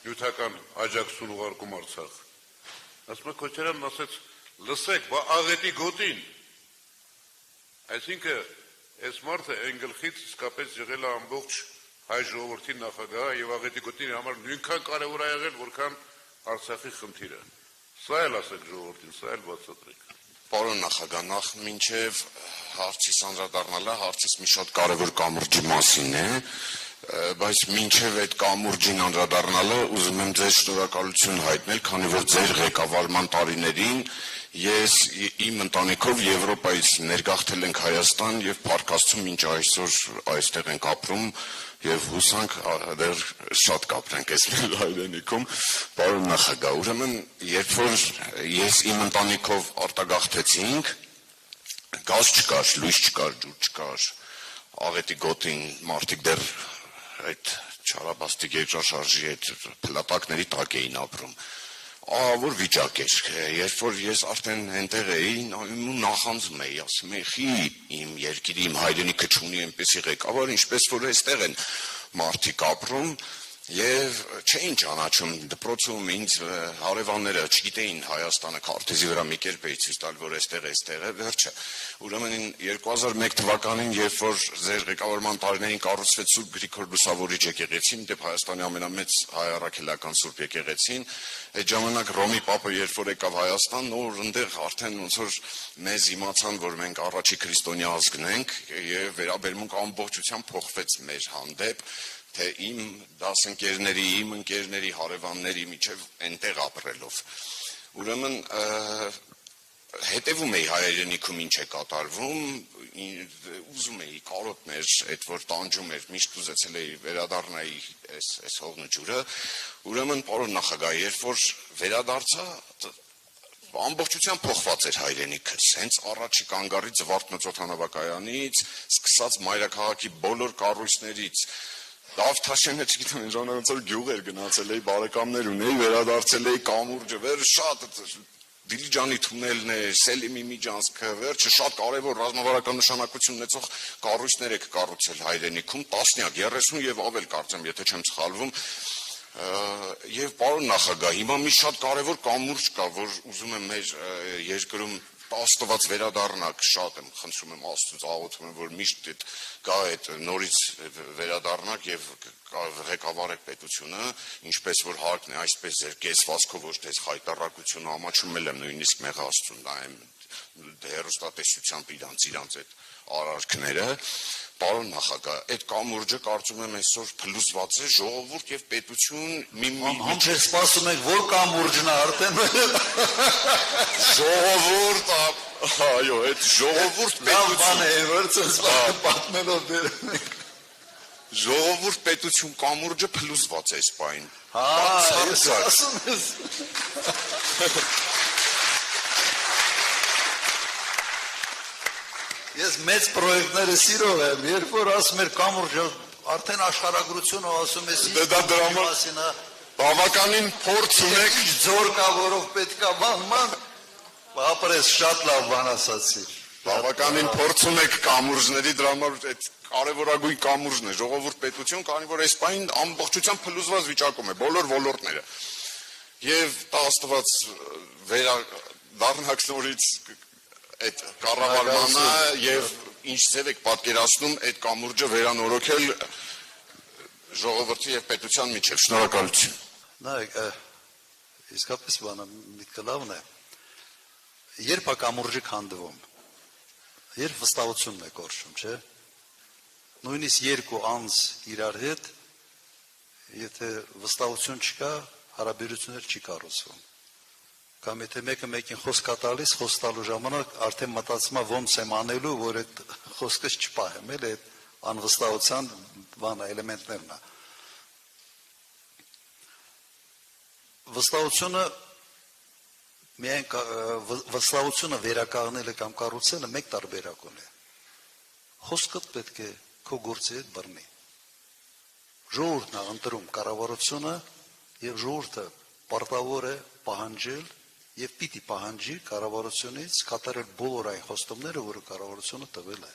նյութական աջակցություն ուղարկում Արցախ։ Ասում Քոչարյանն ասեց, լսեք, բա աղետի գոտին։ Այսինքն, այս մարդը այն գլխից իսկապես եղել է ամբողջ հայ ժողովրդի նախագահ եւ աղետի գոտին համար նույնքան կարեւոր է եղել, որքան Արցախի խնդիրը։ Սա էլ ասեք ժողովրդին, սա էլ բացատրեք։ Պարոն նախագահ, նախ մինչև հարցից անդրադառնալը, հարցից մի շատ կարևոր կամուրջի մասին է, բայց մինչև այդ կամուրջին անդրադառնալը ուզում եմ ձեզ շնորհակալություն հայտնել, քանի որ ձեր ղեկավարման տարիներին ես իմ ընտանիքով Եվրոպայից ներգաղթել ենք Հայաստան եւ փառք Աստծո մինչ այսօր այստեղ ենք ապրում եւ հուսանք դեռ շատ կապրենք այս հայրենիքում։ Պարոն նախագահ, ուրեմն երբ որ ես իմ ընտանիքով արտագաղթեցինք, գազ չկար, լույս չկար, ջուր չկար, աղետի գոտին մարդիկ դեռ այդ չարաբաստիկ երկրաշարժի այդ փլատակների տակ էին ապրում։ Որ վիճակ էր, երբ որ ես արդեն այնտեղ էի, նախանձում էի, ասում էի, խի իմ երկիրի, իմ հայրենիքը չունի այնպեսի ղեկավար, ինչպես որ այստեղ են մարդիկ ապրում եւ չէին ճանաչում դպրոցում ինձ հարևանները չգիտեին Հայաստանը քարտեզի վրա մի կերպ էի ցույց տալ, որ այստեղ է, վերջը։ Ուրեմն 2001 թվականին, երբ որ ձեր ղեկավարման տարիներին կառուցվեց Սուրբ Գրիգոր Լուսավորիչ եկեղեցին, դեպ Հայաստանի ամենամեծ հայ առաքելական Սուրբ եկեղեցին, այդ ժամանակ Ռոմի Պապը երբ որ եկավ Հայաստան, նոր այնտեղ արդեն ոնց որ մեզ իմացան, որ մենք առաջի քրիստոնյա ազգն ենք եւ վերաբերմունք ամբողջությամբ փոխվեց մեր հանդեպ, թե իմ դասընկերների, իմ ընկերների, հարևանների միջև այնտեղ ապրելով։ Ուրեմն հետևում էի հայրենիքում ինչ է կատարվում, ուզում էի կարոտներ, այդ որ տանջում էր, միշտ ուզեցել էի վերադառնայի այս հողն ու ջուրը։ Ուրեմն պարոն նախագահ, երբ որ վերադարձա, ամբողջությամբ փոխված էր հայրենիքս, հենց առաջի կանգառի Զվարթնոցոտ հանրավակայանից, սկսած մայրաքաղաքի բոլոր կառույցներից, Դավթաշենը չգիտեմ, այն ժամանակ գյուղ էր գնացել էի, բարեկամներ ունեի, վերադարձել էի կամուրջը, վեր շատ Դիլիջանի թունելն է, Սելիմի միջանցքը, վերջը շատ կարևոր ռազմավարական նշանակություն ունեցող կառույցներ եք կառուցել հայրենիքում, տասնյակ, 30 եւ ավել կարծեմ, եթե չեմ սխալվում։ Եվ պարոն նախագահ, հիմա մի շատ կարևոր կամուրջ կա, որ ուզում եմ մեր երկրում Աստված վերադառնաք, շատ եմ խնդրում եմ Աստծուց, աղոթում եմ, որ միշտ գա այդ նորից վերադառնաք եւ ղեկավարեք պետությունը, ինչպես որ հարկն է, այսպես ձեր կեսվածքով ոչ թե խայտարակությունը ամաչում եմ նույնիսկ մեղ Աստծուն, դա եմ հեռուստատեսությամբ իրանց այդ արարքները։ Պարոն նախագահ, այդ կամուրջը կարծում եմ այսօր փլուզված է, ժողովուրդ եւ պետություն Համ չէ սպասում եք, որ կամուրջն է արդեն։ Ժողովուրդ, այո, այդ ժողովուրդ պետություն։ Ժողովուրդ պետություն կամուրջը փլուզված է այս պահին։ Ես ասում ես։ Ես մեծ պրոյեկտները սիրով եմ, երբ որ ասում էր կամուրջը, արդեն աշխարհագրությունը ասում է դա դրա մասին է, բավականին փորձ ունեք, ձոր կա, որով պետք է բանման, ապրես շատ լավ բան ասացիր։ Բավականին փորձ ունեք կամուրջների դրա համար այդ կարևորագույն կամուրջն է, ժողովուրդ պետություն, քանի որ այս պահին ամբողջությամբ փլուզված վիճակում է բոլոր ոլորտները։ Եվ տա Աստված վերադառնաք նորից այդ կառավարմանը եւ ինչ ձև եք պատկերացնում այդ կամուրջը վերանորոգել ժողովրդի եւ պետության միջեւ։ Շնորհակալություն։ Նայեք, իսկապես բանը միտքը լավն է։ Երբ է կամուրջը քանդվում, երբ վստահությունն է կորչում, չէ՞։ Նույնիսկ երկու անձ իրար հետ, եթե վստահություն չկա, հարաբերություններ չի կառուցվում։ Կամ եթե մեկը մեկին խոսք է տալիս, խոսք տալու ժամանակ արդեն մտածում է ոնց եմ անելու, որ այդ խոսքս չպահեմ, էլ այդ անվստահության բանը էլեմենտներն է։ Վստահությունը վերականգնելը կամ կառուցելը մեկ տարբերակ ունի։ Խոսքդ պետք է քո գործի հետ բռնի։ Ժողովուրդն է ընտրում կառավարությունը եւ ժողովուրդը պարտավոր է պահանջել եւ պիտի պահանջի կառավարությունից կատարել բոլոր այն խոստումները, որը կառավարությունը տվել է։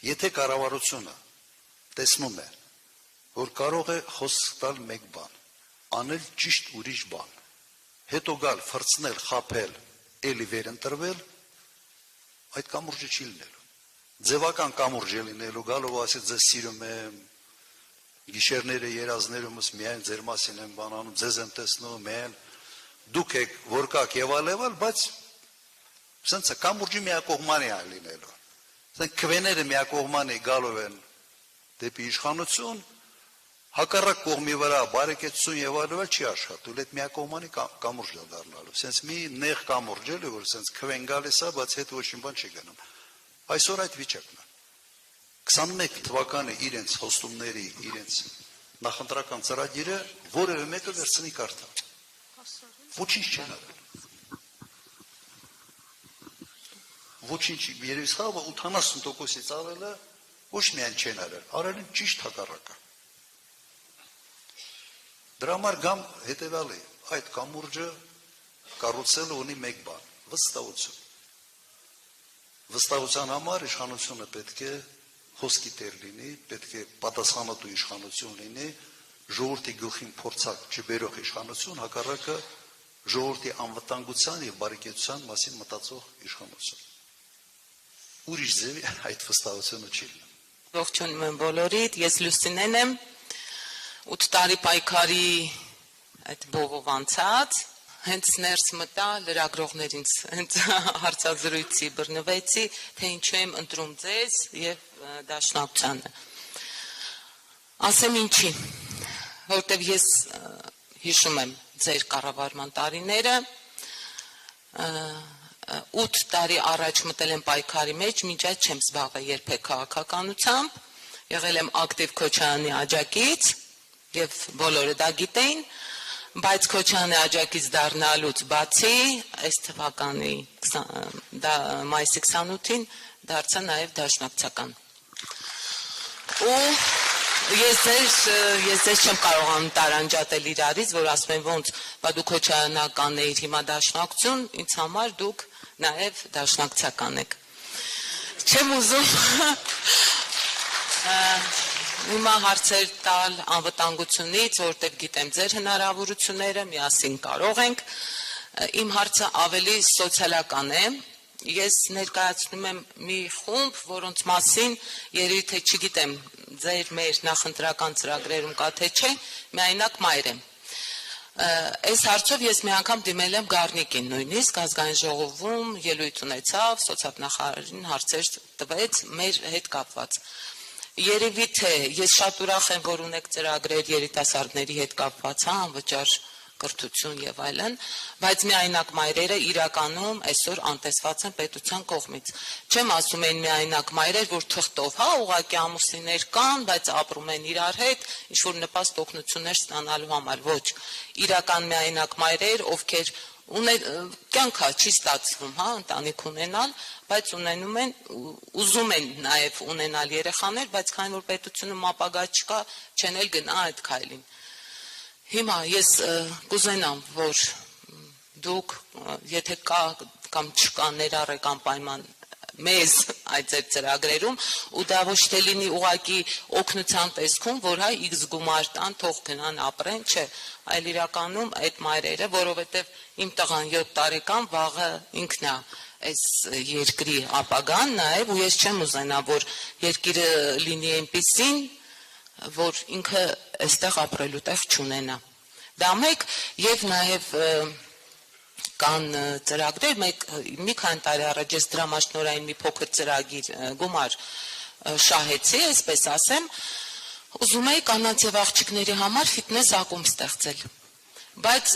Եթե կառավարությունը տեսնում է, որ կարող է խոսք տալ մեկ բան, անել ճիշտ ուրիշ բան, հետո գալ ֆրցնել, խաբել, էլի վերընտրվել, այդ կամուրջը չի լինելու։ Ձևական կամուրջ է լինելու, գալով ասի ձեզ սիրում եմ, գիշերները երազներումս միայն ձեր մասին եմ բանանում, ձեզ եմ տեսնում, միայն դուք եք որ կաք եւ այլն, բայց սենց կամուրջի միակողմանի է լինելու։ Սենց քվեները միակողմանի գալով են դեպի իշխանություն, հակառակ կողմի վրա բարեկեցություն եւ այլն չի աշխատում, այդ միակողմանի կամուրջ է դառնալու։ Սենց մի նեղ կամուրջ էլի, որ սենց քվեն գալիս է, բայց հետ ոչինչ բան չի գնում։ Այսօր այդ վիճակն է։ 21 թվականի իրենց հոստումների, իրենց նախընտրական ծրագիրը որևէ մեկը վերցնի կարդա։ Ոչինչ չեն արել։ Ոչինչ, երևի սխալը 80%-ից արելը ոչ միայն չեն արել, արել են ճիշտ հակառակը։ Դրա համար գամ հետևյալի, այդ կամուրջը կառուցելը ունի մեկ բան՝ վստահություն։ Վստահության համար իշխանությունը պետք է խոսքի տեր լինի, պետք է պատասխանատու իշխանություն լինի, ժողովրդի գլխին փորձակ չբերող իշխանություն, հակառակը ժողովրդի անվտանգության եւ բարեկեցության մասին մտածող իշխանություն։ Ուրիշ ձևի այդ վստահությունը չի լինում։ Ողջունում եմ բոլորիդ, ես Լուսինեն եմ, 8 տարի պայքարի այդ բողով անցած, հենց ներս մտա լրագրողներինց, հենց հարցազրույցի բռնվեցի, թե ինչու եմ ընտրում ձեզ եւ Դաշնակցությանը։ Ասեմ ինչի, որտեվ ես հիշում եմ ձեր կառավարման տարիները, 8 տարի առաջ մտել եմ պայքարի մեջ, մինչ այդ չեմ զբաղվել երբեք քաղաքականությամբ, եղել եմ ակտիվ Քոչարյանի աջակից եւ բոլորը դա գիտեին, բայց Քոչարյանի աջակից դառնալուց բացի, այս թվականի մայիսի 28-ին դարձա նաեւ դաշնակցական։ Ես ձեզ չեմ կարողանում տարանջատել իրարից, որ ասում են ոնց Բադու Քոչարյանականն էիր հիմա դաշնակցություն, ինձ համար դուք նաև դաշնակցական եք։ Չեմ ուզում հիմա հարցեր տալ անվտանգությունից, որտեղ գիտեմ ձեր հնարավորությունները, միասին կարող ենք։ Իմ հարցը ավելի սոցիալական է։ Ես ներկայացնում եմ մի խումբ, որոնց մասին երևի թե չգիտեմ, ձեր մեր նախընտրական ծրագրերում կա թե չէ, միայնակ մայր եմ։ Այս հարցով ես մի անգամ դիմել եմ Գառնիկին, նույնիսկ ազգային ժողովում ելույթ ունեցավ, սոցիալնախարարին հարցեր տվեց մեր հետ կապված։ Երևի թե ես շատ ուրախ եմ, որ ունեք ծրագրեր երիտասարդների հետ կապված, անվճար կրթություն եւ այլն, բայց միայնակ մայրերը իրականում այսօր անտեսված են պետության կողմից։ Չեմ ասում են միայնակ մայրեր, որ թղթով, ուղղակի ամուսիններ կան, բայց ապրում են իրար հետ, ինչ որ նպաստ օգնություններ ստանալու համար, ոչ։ Իրական միայնակ մայրեր, ովքեր կյանքա չի ստացվում, ընտանիք ունենալ, բայց ունենում են, ուզում են նաև ունենալ երեխաներ, բայց քանի որ պետությունում ապագա չկա, չեն էլ գնա այդ քայլին։ Հիմա ես կուզենամ, որ դուք, եթե կա կամ չկա ներառեք անպայման մեզ այդ ձեր ծրագրերում, ու դա ոչ թե լինի ուղղակի օգնության տեսքում, որ X գումար տան, թող գնան ապրեն, չէ, այլ իրականում այդ մայրերը, որովհետև իմ տղան 7 տարեկան, վաղը ինքն է այս երկրի ապագան նաև, ու ես չեմ ուզենա, որ երկիրը լինի այնպիսին, որ ինքը այստեղ ապրելու տեղ չունենա։ Դա մեկ եւ նաեւ կան ծրագրեր, մի քանի տարի առաջ ես դրամաշնորհային մի փոքր ծրագիր գումար շահեցի, այսպես ասեմ, ուզում էի կանանց եւ աղջիկների համար ֆիթնես ակումբ ստեղծել։ Բայց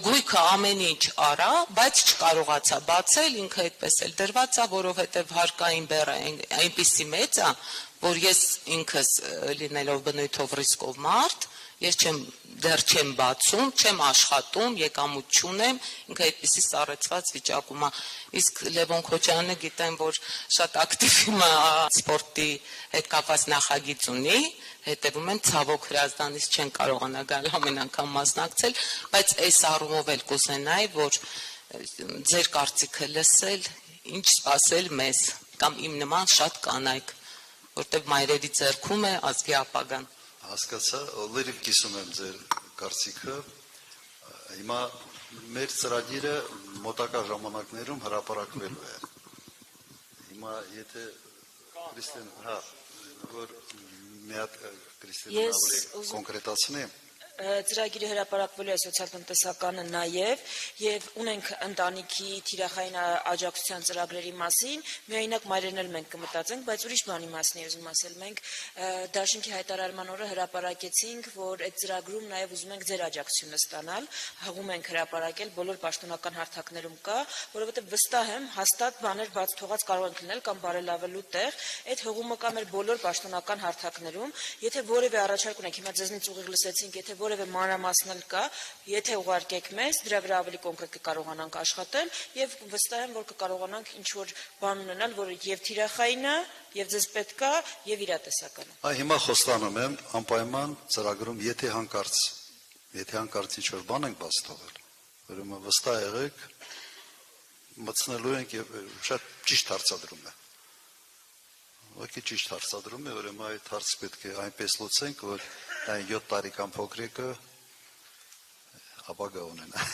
գույքը ամեն ինչ արա, բայց չկարողացա բացել, ինքը այդպես էլ դրված է, որովհետեւ հարկային բեռը այնպիսի մեծ է, որ ես ինքս լինելով բնույթով ռիսկով մարդ, ես դեռ չեմ բացում, չեմ աշխատում, եկամուտ չունեմ, ինքը այդպիսի սառեցված վիճակում է։ Իսկ Լևոն Քոչարյանը գիտեմ, որ շատ ակտիվ հիմա սպորտի հետ կապված նախագիծ ունի, հետևում եմ, ցավոք Հրազդանից չեն կարողանա գալ ամեն անգամ մասնակցել, բայց այս առումով էլ կուզենայի, որ ձեր կարծիքը լսել, ինչ սպասել մեզ, կամ իմ նման շատ կանայք, որտեղ մայրերի ձեռքում է ազգի ապագան։ Հասկացա, լրիվ կիսում եմ ձեր կարծիքը։ Հիմա մեր ծրագիրը մոտակա ժամանակներում հրապարակվելու է։ Հիմա եթե Քրիստին, որ մի հատ Քրիստին ավելի կոնկրետացնի։ Ծրագիրը հրապարակվելու է սոցիալ-տնտեսականը նաև եւ ունենք ընտանիքի թիրախային աջակցության ծրագրերի մասին, միայնակ մայրերն էլ մենք կմտածենք, բայց ուրիշ բանի մասին եմ ուզում ասել, մենք դաշինքի հայտարարման օրը հրապարակեցինք, որ այդ ծրագրում նաև ուզում ենք ձեր աջակցությունը ստանալ, հղում ենք հրապարակել, բոլոր պաշտոնական հարթակներում կա, որովհետեւ վստահ եմ, հաստատ բաներ բաց թողած կարող են լինել կամ բարելավելու տեղ, այդ հղումը կա մեր բոլոր պաշտոնական հարթակներում, եթե որևէ առաջարկ ունեք, հիմա ձեզնից ուղիղ լսեցինք, եթե որևէ մանրամասնել կա, եթե ուղարկեք մեզ, դրա վրա ավելի կոնկրետ կկարողանանք աշխատել եւ վստահ եմ, որ կկարողանանք ինչ-որ բան ունենալ, որը եւ թիրախային է, եւ ձեզ պետք է, եւ իրատեսական է։ Հիմա խոստանում եմ անպայման ծրագրում, եթե հանկարծ ինչ-որ բան ենք բաց թողել, ուրեմն վստահ եղեք, մտցնելու ենք եւ շատ ճիշտ հարցադրում է։ Ոքի ճիշտ հարցադրում է, ուրեմն այդ հարցը պետք է այնպես լուծենք, որ 7 տարեկան փոքրիկը ապագա ունենա։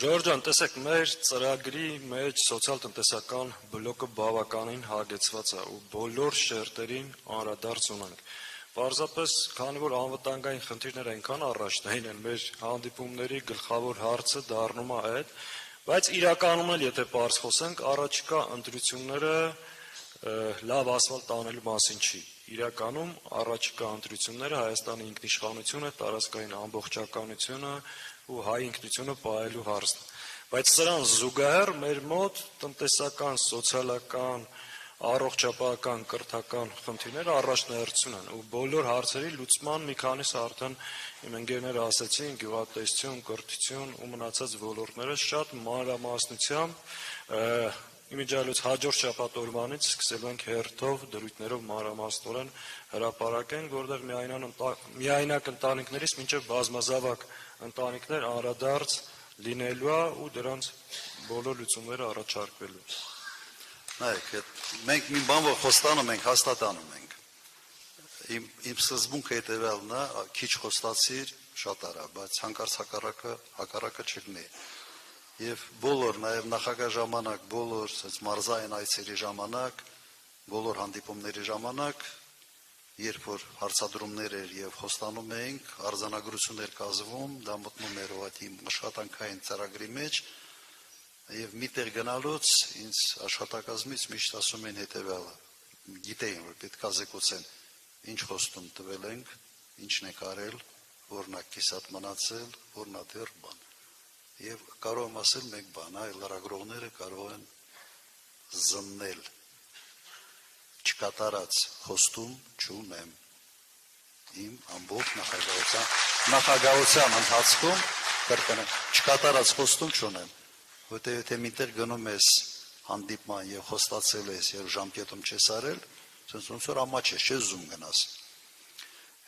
Ժորժ ջան, տեսեք, մեր ծրագրի մեջ սոցիալ-տնտեսական բլոկը բավականին հագեցված է ու բոլոր շերտերին անդրադարձ ունենք։ Պարզապես, քանի որ անվտանգային խնդիրներ այնքան առաջնային են, մեր հանդիպումների գլխավոր հարցը դառնում է այդ, բայց իրականում էլ եթե պարզ խոսենք, առաջիկա ընտրությունները լավ ասֆալտ տանելու մասին չի։ Իրականում առաջիկա ընտրությունները Հայաստանի ինքնիշխանությունը, տարածքային ամբողջականությունը ու հայ ինքնությունը պահելու հարցն է։ Բայց սրան զուգահեռ մեր մոտ տնտեսական, սոցիալական, առողջապահական, կրթական խնդիրները առաջնահերթություն են ու բոլոր հարցերի լուծման մի քանիսը արդեն իմ ընկերները ասեցին, գյուղատնտեսություն, կրթություն ու մնացած ոլորտները շատ մանրամասնությամբ իմիջիալոց հաջորդ շաբաթ օրվանից սկսելու ենք հերթով դրույթներով մանրամասնորեն հրապարակենք, որտեղ միայնակ ընտանիքներից մինչև բազմազավակ ընտանիքներ անդրադարձ լինելու է ու դրանց բոլոր լուծումները առաջարկվելու։ Նայեք, մենք մի բան որ խոստանում ենք, հաստատանում ենք։ Իմ սկզբունքը հետևյալն է, քիչ խոստացիր, շատ արա, բայց հանկարծ հակառակը չլինի։ Եվ բոլոր, նաև նախագահ ժամանակ, բոլոր մարզային այցերի ժամանակ, բոլոր հանդիպումների ժամանակ, երբ որ հարցադրումներ էր եւ խոստանում էինք, արձանագրություններ կազմում, դա մտնում էր ուղղակի աշխատանքային ծրագրի մեջ, եւ միտեղ գնալուց ինձ աշխատակազմից միշտ ասում են հետեւյալը. գիտեին, որ պետք է զեկուցեն, ինչ խոստում տվել ենք, ինչն եք արել, որն է կիսատ մնացել, որն է դեռ բան։ Եվ կարող եմ ասել մեկ բան, այ լրագրողները կարող են զննել, չկատարած խոստում չունեմ։ Իմ ամբողջ նախագահության ընթացքում կրկնեմ, չկատարած խոստում չունեմ, որտեղ եթե միտեղ գնում ես հանդիպման եւ խոստացել ես եւ ժամկետում չես արել, ոնց որ ամաչ ես, չես զում գնաս։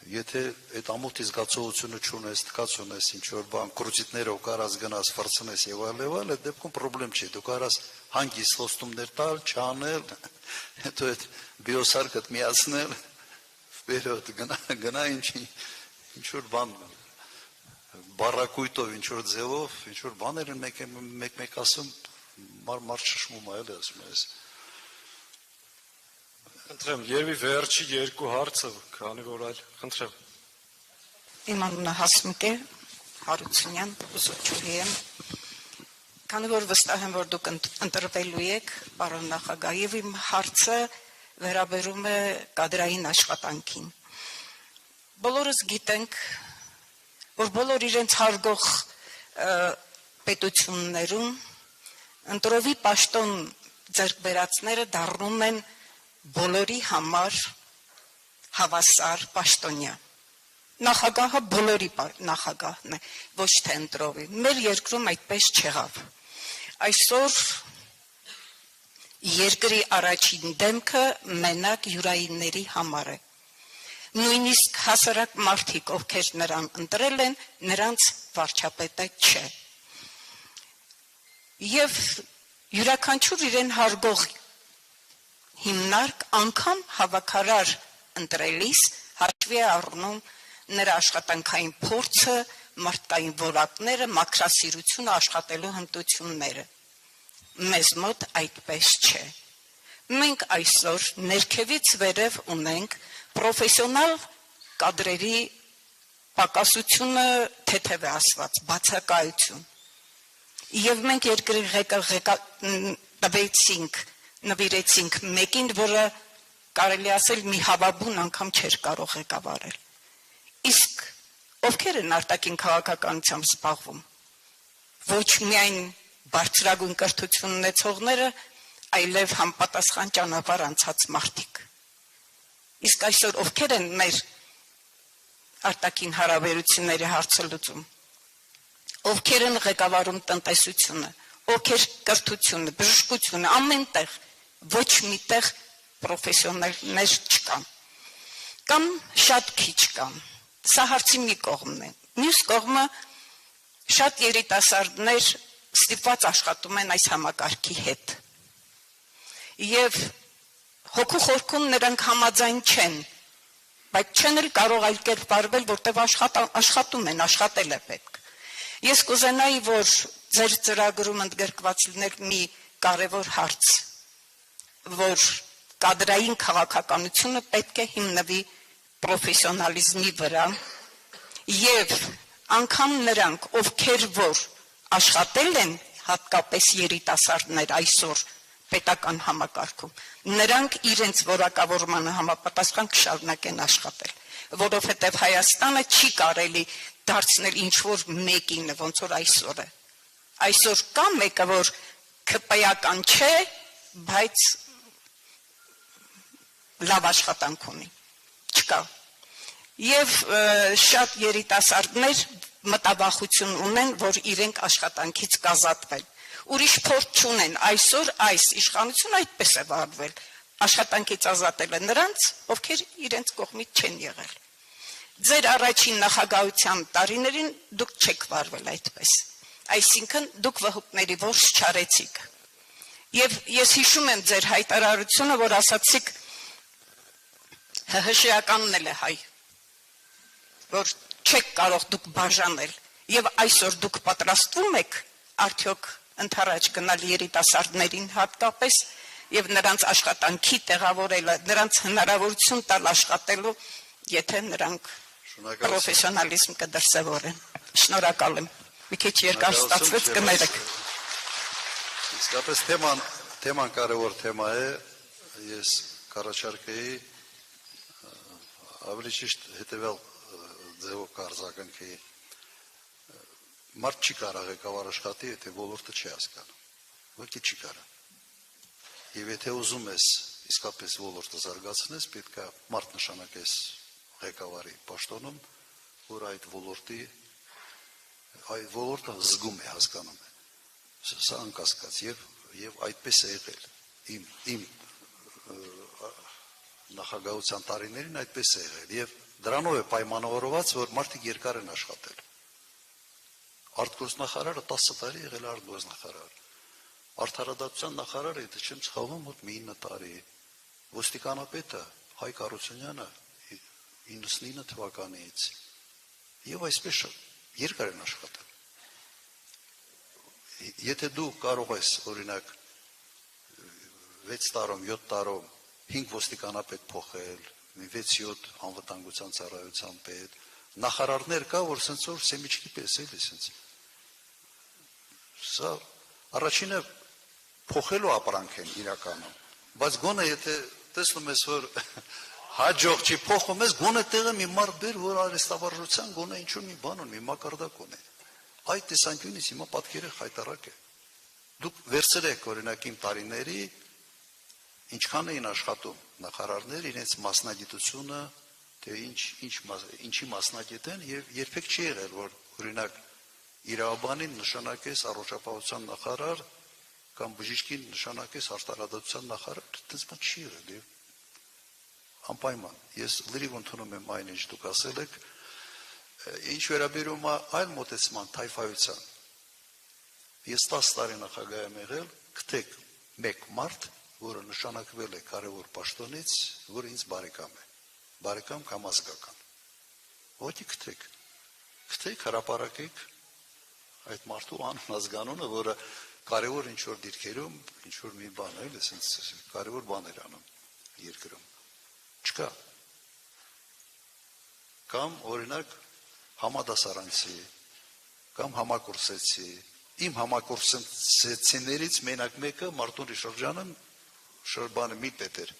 Եթե այդ ամոթի զգացողությունը չունես, թքած ունես, ինչ որ բան, կրուծիտներով կարած գնաս, ֆրցնես եւ այլ, այդ դեպքում խնդրեմ չի, դու կարաս հանգիստ խոստումներ տալ, չանել, հետո այդ բիոսարկդ միացնել, վերոդ գնա ինչ որ բան, բառակույտով, ինչ որ ձևով, ինչ որ բաներ են մեկ ասում, մարդ շշմում է, էլի ասում ես։ Խնդրեմ, երևի վերջի երկու հարցը, քանի որ այլ, խնդրեմ։ Իմ անունը Հասմիկ է, Հարությունյան, ուսուցչուհի եմ։ Քանի որ վստահ եմ, որ դուք ընտրվելու եք, պարոն նախագահ, եւ իմ հարցը վերաբերում է կադրային աշխատանքին։ Բոլորս գիտենք, որ բոլոր իրենց հարգող պետություններում ընտրովի պաշտոն ձեռք բերածները դառնում են բոլորի համար հավասար պաշտոնյա։ Նախագահը բոլորի նախագահն է, ոչ թե ընտրովի։ Մեր երկրում այդպես չեղավ։ Այսօր երկրի առաջին դեմքը մենակ յուրայինների համար է։ Նույնիսկ հասարակ մարդիկ, ովքեր նրան ընտրել են, նրանց վարչապետը չէ։ Եվ յուրաքանչյուր իրեն հարգող հիմնարկ անգամ հավաքարար ընտրելիս հաշվի է առնում նրա աշխատանքային փորձը, մարդկային որակները, մաքրասիրությունը, աշխատելու հմտությունները։ Մեզ մոտ այդպես չէ։ Մենք այսօր ներքևից վերև ունենք պրոֆեսիոնալ կադրերի պակասությունը թեթև է ասված, բացակայություն։ Եվ մենք երկրի նվիրեցինք մեկին, որը կարելի ասել մի հավաբուն անգամ չէր կարող ղեկավարել։ Իսկ ովքեր են արտաքին քաղաքականությամբ զբաղվում։ Ոչ միայն բարձրագույն կրթություն ունեցողները, այլև համապատասխան ճանապարհ անցած մարդիկ։ Իսկ այսօր ովքեր են մեր արտաքին հարաբերությունների հարցը լուծում։ Ովքեր են ղեկավարում տնտեսությունը, ովքեր կրթությունը, բժշկությունը, ամենտեղ ոչ միտեղ պրոֆեսիոնալներ չկան։ Կամ շատ քիչ կան։ Սա հարցի մի կողմն է։ Մյուս կողմը շատ երիտասարդներ ստիպված աշխատում են այս համակարգի հետ։ Եվ հոգու խորքում նրանք համաձայն չեն, բայց չեն էլ կարող այլ կերպ վարվել, որտեղ աշխատում են, աշխատել է պետք։ Ես կուզենայի, որ ձեր ծրագրում ընդգրկված լիներ մի կարևոր հարց, որ կադրային քաղաքականությունը պետք է հիմնվի պրոֆեսիոնալիզմի վրա եւ անգամ նրանք, ովքեր որ աշխատել են, հատկապես երիտասարդներ այսօր պետական համակարգում, նրանք իրենց որակավորմանը համապատասխան կշարունակեն աշխատել, որովհետեւ Հայաստանը չի կարելի դարձնել ինչ-որ մեկին, ոնց որ այսօր է։ Այսօր կա մեկը, որ քպայական չէ, բայց լավ աշխատանք ունի։ Չկա։ Եվ շատ երիտասարդներ մտավախություն ունեն, որ իրենք աշխատանքից կազատվեն։ ուրիշ փորձ չունեն, այսօր այս իշխանությունը այդպես է վարվել, աշխատանքից ազատել է նրանց, ովքեր իրենց կողմից չեն եղել։ Ձեր առաջին նախագահության տարիներին դուք չեք վարվել այդպես, այսինքն դուք վհուկների որս չարեցիք։ Եվ ես հիշում եմ ձեր հայտարարությունը, որ ասացիք ՀՀՇ-ականն էլ է հայ, որ չեք կարող դուք բաժանել, եւ այսօր դուք պատրաստվում եք արդյոք ընթരാճ գնալ երիտասարդներին հատկապես եւ նրանց աշխատանքի տեղավորելը, նրանց հնարավորություն տալ աշխատելու, եթե նրանք պրոֆեսիոնալիզմ կդրսևորեն։ Շնորհակալ եմ։ Մի քիչ երկար ստացվեց, կներեք։ Իսկապես թեման կարևոր թեմա է, ես կառաջարկեի ավելի ճիշտ հետևյալ ձևով կարձագանքի մարդ չի կարող ղեկավար աշխատի, եթե ոլորտը չի հասկանում, ոքի չի կարող։ Եվ եթե ուզում ես իսկապես ոլորտը զարգացնես, պետք է մարդ նշանակես ղեկավարի պաշտոնում, որ այդ ոլորտը զգում է, հասկանում է։ Սա անկասկած եւ այդպես է եղել։ Իմ նախագահության տարիներին այդպես է եղել եւ դրանով է պայմանավորված, որ մարդիկ երկար են աշխատել։ Արտգործնախարարը 10 տարի եղել է արտգործնախարար։ Արդարադատության նախարարը, եթե չեմ սխալվում, մոտ 9 տարի։ Ոստիկանապետը Հայկ Արությունյանը 99 թվականից։ Եվ այսպես երկար են աշխատել։ Եթե դու կարող ես, օրինակ, 6 տարում, 7 տարում 5 ոստիկանապետ փոխել, 6-7 անվտանգության ծառայության պետ, նախարարներ կա, որ սենց որ սեմիչքի պես էլի սենց։ Սա առաջինը փոխելու ապրանք են իրականում, բայց գոնե եթե տեսնում ես, որ հաջող չի փոխում ես, գոնե տեղը մի մարդ բեր, որ արհեստավարժության գոնե ինչ-որ մի բան ունի, մի մակարդակ ունի։ Այդ տեսանկյունից հիմա պատկերը խայտարակ է։ Դուք վերցրել եք օրինակ իմ տարիների ինչքան էին աշխատում նախարարներ իրենց մասնագիտությունը, թե ինչի մասնագետ են եւ երբեք չի եղել, որ օրինակ իրավաբանին նշանակես առողջապահության նախարար կամ բժիշկին նշանակես արտարադատության նախարար, այդպես բան չի եղել եւ անպայման։ Ես լրիվ ընդունում եմ այն, ինչ դուք ասել եք, ինչ վերաբերում է այլ մոտեցման թայֆայության։ Ես 10 տարի նախագահ եմ եղել, գտեք մեկ մարդ, որը նշանակվել է կարևոր պաշտոնից, որը ինձ բարեկամ է, բարեկամ կամ ազգական։ Ոտի գտեք, հրապարակեք այդ մարդու անուն ազգանունը, որը կարևոր ինչ-որ դիրքերում, ինչ-որ մի բան է, կարևոր բաներ անում երկրում։ Չկա։ Կամ օրինակ համադասարանցի, կամ համակուրսեցի, իմ համակուրսեցիներից մենակ մեկը Մարտունի շրջանում շրջանը մի պետ էր։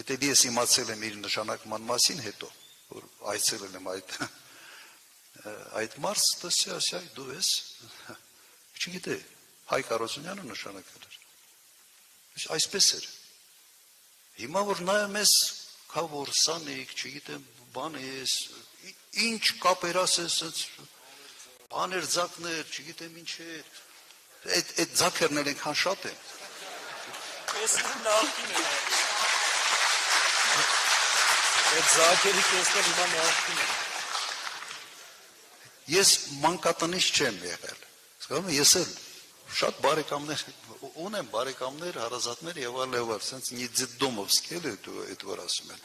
Եթե ես իմացել եմ իր նշանակման մասին հետո, որ այցելել եմ այդ մարս, տեսի ասյա, դու ես, չգիտե, Հայկ Արությունյանը նշանակել էր։ Այսպես էր։ Հիմա որ նայում ես, կա որ սանիկ, չգիտեմ, բան ես, ինչ կապեր ասես, բաներ ձակներ, չգիտեմ ինչ է, այդ ձակերն էլ ենքան շատ են։ Ես նախին եմ։ Այդ ձակերի կեսներ հիմա նախին եմ։ Ես մանկատնից չեմ եղել, ես էլ շատ բարեկամներ, ունեմ բարեկամներ, հարազատներ և այլ, սենց նիձիդոմովսկ էլ էդ որ ասում են,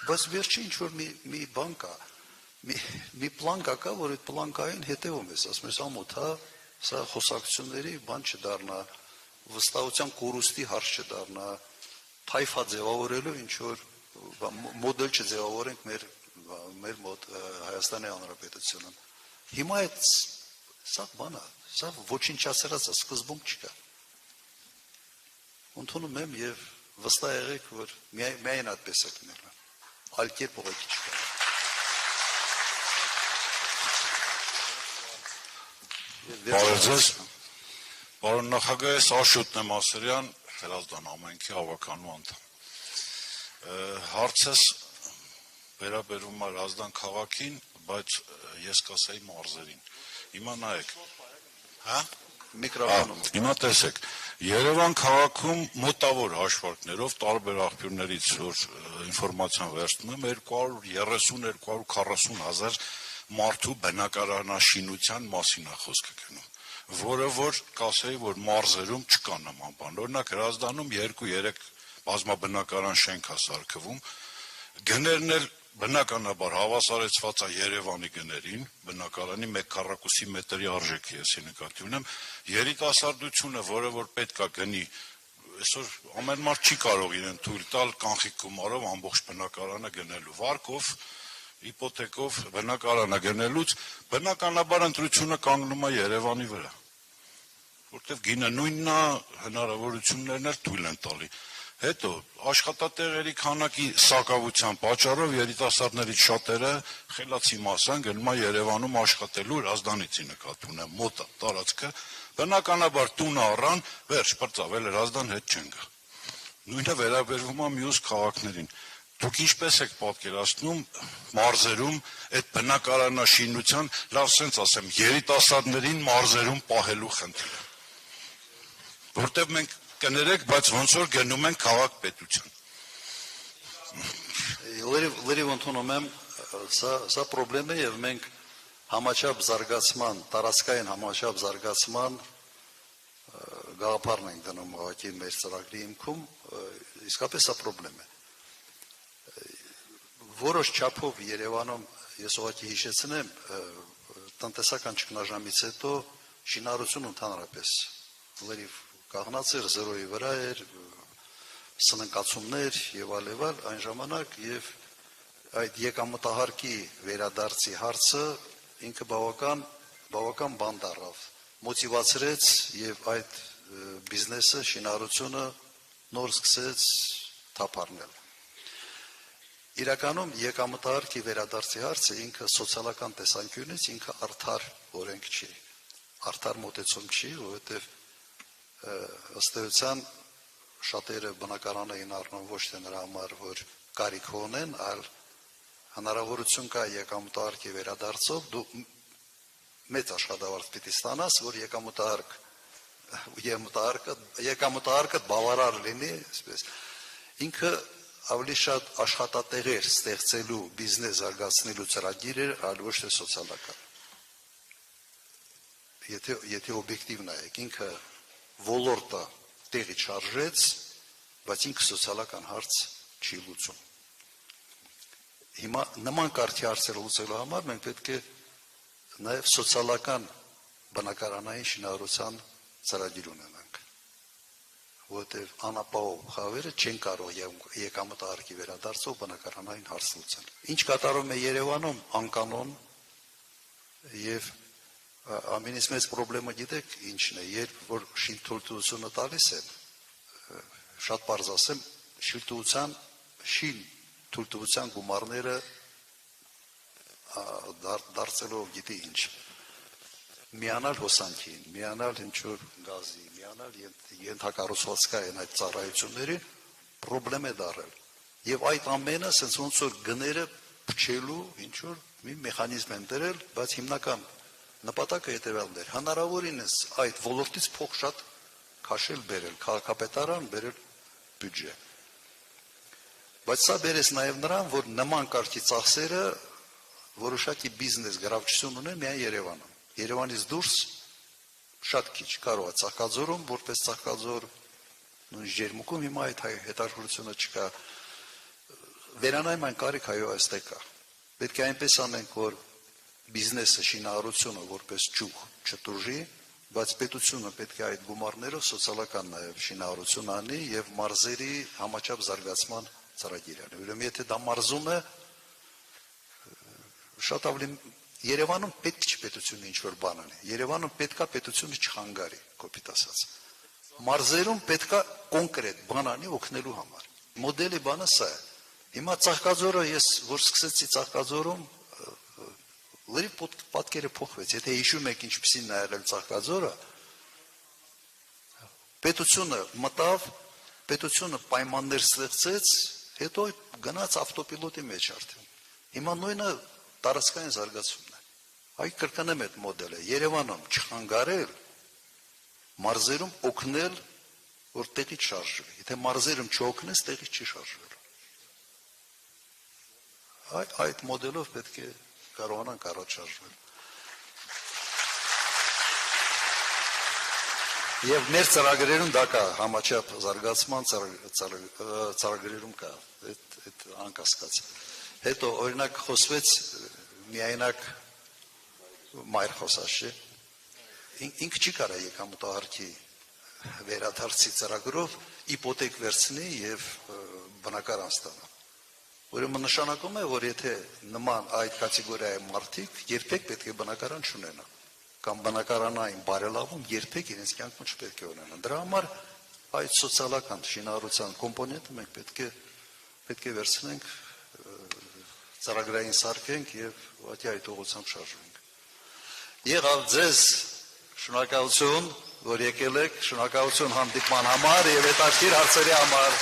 բայց վերջի ինչ-որ մի բան կա, մի պլանկա կա, որ այդ պլանկային հետևում ես, ասում ես ամոթ, սա խոսակցությունների բան չդարնա, վստահության կորուստի հարց չդարնա, թայֆա ձևավորելու ինչ-որ մոդել չձևավորենք մեր մոտ Հայաստանի Հանրապետությունում։ Հիմա այդ սա բանա, սա ոչինչացրած է, սկզբունք չկա։ Ընդունում եմ և վստահ եղեք, որ միայն այդպես է կներնա, այլ կերպ ուղղակի չկա։ Բարև ձեզ, պարոն նախագահ, ես Աշոտ Նեմասարյան, Հրազդան ամենքի հավաքանու անդամ։ Հարցս վերաբերում է Հրազդան քաղաքին, բայց ես կասեի մարզերին։ Հիմա նայեք, հա? Միկրոֆոնում։ Հիմա տեսեք, Երևան քաղաքում մոտավոր հաշվարկներով տարբեր աղբյուրներից որ ինֆորմացիան վերցնում եմ 230-240 հազար մարդու բնակարանաշինության մասին է խոսքը գնում, որը որ կասեի, որ մարզերում չկա նման բան։ Օրինակ Հրազդանում 2-3 բազմաբնակարան շենք է սարքվում, գներն էլ բնականաբար հավասարեցված է Երևանի գներին, բնակարանի 1 քառակուսի մետրի արժեքի էսի նկատի ունեմ, երիտասարդությունը, որը որ պետք է գնի, այսօր ամեն մարդ չի կարող իրեն թույլ տալ կանխիկ գումարով ամբողջ բնակարանը գնելու, վարկով, իպոթեկով բնակարանը գնելուց, բնականաբար ընտրությունը կանգնում է Երևանի վրա, որտեղ գինը նույնն է, հնարավորություններն էլ թույլ են տալի։ Հետո աշխատատեղերի քանակի սակավության պատճառով երիտասարդներից շատերը խելացի մասան գնում է Երևանում աշխատելու Հրազդանից նկատի ունեմ մոտ տարածքը բնականաբար տունը առան վերջ պրծավել Հրազդան հետ չեն գա նույնը վերաբերվում է մյուս քաղաքներին դուք ինչպես եք պատկերացնում մարզերում այդ բնակարանաշինության լավ sense ասեմ երիտասարդներին մարզերում պահելու խնդիրը որտեղ մենք կներեք, բայց ոնց որ գնում են քաղաք պետության։ Լրիվ ընդունում եմ, սա պրոբլեմ է և մենք համաչափ զարգացման, տարածքային համաչափ զարգացման գաղափարն ենք դնում ուղղակի մեր ծրագրի հիմքում, իսկապես սա պրոբլեմ է։ Որոշ չափով Երևանում, ես ուղղակի հիշեցնեմ, տնտեսական ճգնաժամից հետո շինարարությունը ընդհանրապես լրիվ կաղնած էր, զերոյի վրա էր, սննկացումներ և այլ այն ժամանակ և այդ եկամտահարկի վերադարձի հարցը ինքը բավական բան դառավ, մոտիվացրեց և այդ բիզնեսը, շինարարությունը նոր սկսեց թափառնել։ Իրականում եկամտահարկի վերադարձի հարցը ինքը սոցիալական տեսանկյունից ինքը արդար օրենք չի, արդար մոտեցում չի, որովհետև ըստ էության շատերը բնակարան էին առնում ոչ թե նրա համար, որ կարիք ունեն, այլ հնարավորություն կա եկամտահարկի վերադարձով, դու մեծ աշխատավարձ պիտի ստանաս, որ եկամտահարկը բավարար լինի, ինքը ավելի շատ աշխատատեղեր ստեղծելու, բիզնես զարգացնելու ծրագիր էր, այլ ոչ թե սոցիալական։ Եթե օբյեկտիվ նայեք, ինքը ոլորտը տեղի չարժեց, բայց ինքը սոցիալական հարց չի լուծում։ Հիմա նման կարգի հարցերը լուծելու համար մենք պետք է նաև սոցիալական բնակարանային շինարարության ծրագիր ունենանք, որտեղ անապահով խավերը չեն կարող եկամտահարկի վերադարձով բնակարանային հարց լուծել։ Ինչ կատարվում է Երևանում անկանոն եւ ամենից մեծ պրոբլեմը գիտեք ինչն է, երբ որ շինթույլտվությունը տալիս են, շատ պարզ ասեմ, շինթույլտվության գումարները դարձելով գիտի ինչ, միանալ հոսանքին, միանալ ինչ-որ գազի, միանալ ենթակառուցվածքային այդ ծառայությունների պրոբլեմ է դարել։ Եվ այդ ամենը սենց ոնց որ գները փչելու ինչ-որ մի մեխանիզմ են դրել, բայց հիմնական նպատակը հետևյալն էր, հնարավորինս այդ ոլորտից փող շատ քաշել բերել, քաղաքապետարան բերել բյուջե։ Բայց սա բերես նաև նրան, որ նման կարգի ծախսերը որոշակի բիզնես գրավչություն ունեն միայն Երևանում։ Երևանից դուրս շատ քիչ կարող է Ծաղկաձորում, որպես Ծաղկաձոր, նույնիսկ Ջերմուկում հիմա այդ հետաքրքրությունը չկա։ Վերանայում այն կարիք այո այստեղ կա։ Պետք է այնպես անենք, որ բիզնեսը, շինարարությունը որպես ճյուղ չտուժի, բայց պետությունը պետք է այդ գումարներով սոցիալական նաև շինարարություն անի եւ մարզերի համաչափ զարգացման ծրագիր անի։ Ուրեմն եթե դա մարզում է, շատ ավելի Երևանում պետք չի պետությունը ինչ-որ բան անի։ Երևանում պետքա պետությունը չխանգարի, կոպիտ ասած։ Մարզերում պետքա կոնկրետ բան անի օգնելու համար։ Մոդելի բանը սա է։ Հիմա Ծաղկաձորը ես որ սկսեցի Ծաղկաձորում լրիվ պատկերը փոխվեց, եթե հիշում եք ինչպիսին նա եղել Ծաղկաձորը, պետությունը մտավ, պետությունը պայմաններ ստեղծեց, հետո գնաց ավտոպիլոտի մեջ արդեն։ Հիմա նույնը տարածքային զարգացումն է։ Այ կրկնեմ այդ մոդելը, Երևանում չխանգարել, մարզերում օգնել, որ տեղից շարժվի։ Եթե մարզերում չօգնես, տեղից չի շարժվելու։ Այդ մոդելով պետք է կարողանանք առաջ շարժվել։ Եվ մեր ծրագրերում դա կա, համաչափ զարգացման ծրագրերում կա, այդ անկասկած։ Հետո օրինակ խոսվեց միայնակ մայր խոսած չէ։ Ինքը չի կարա եկամուտահարկի վերադարձի ծրագրով իպոթեք վերցնի եւ բնակարան ստանա։ Ուրեմն նշանակում է, որ եթե նման այդ կատեգորիայի մարդիկ երբեք պետք է բնակարան չունենան կամ բնակարանային բարելավում երբեք իրենց կյանքում չպետք է ունենան։ Դրա համար այդ սոցիալական շինարարության կոմպոնենտը մենք պետք է վերցնենք, ծրագրային սարքենք եւ ուղղակի այդ ուղղությամբ շարժվենք։ Եղավ ձեզ շնորհակալություն, որ եկել եք, շնորհակալություն հանդիպման համար եւ հետաքրքիր հարցերի համար։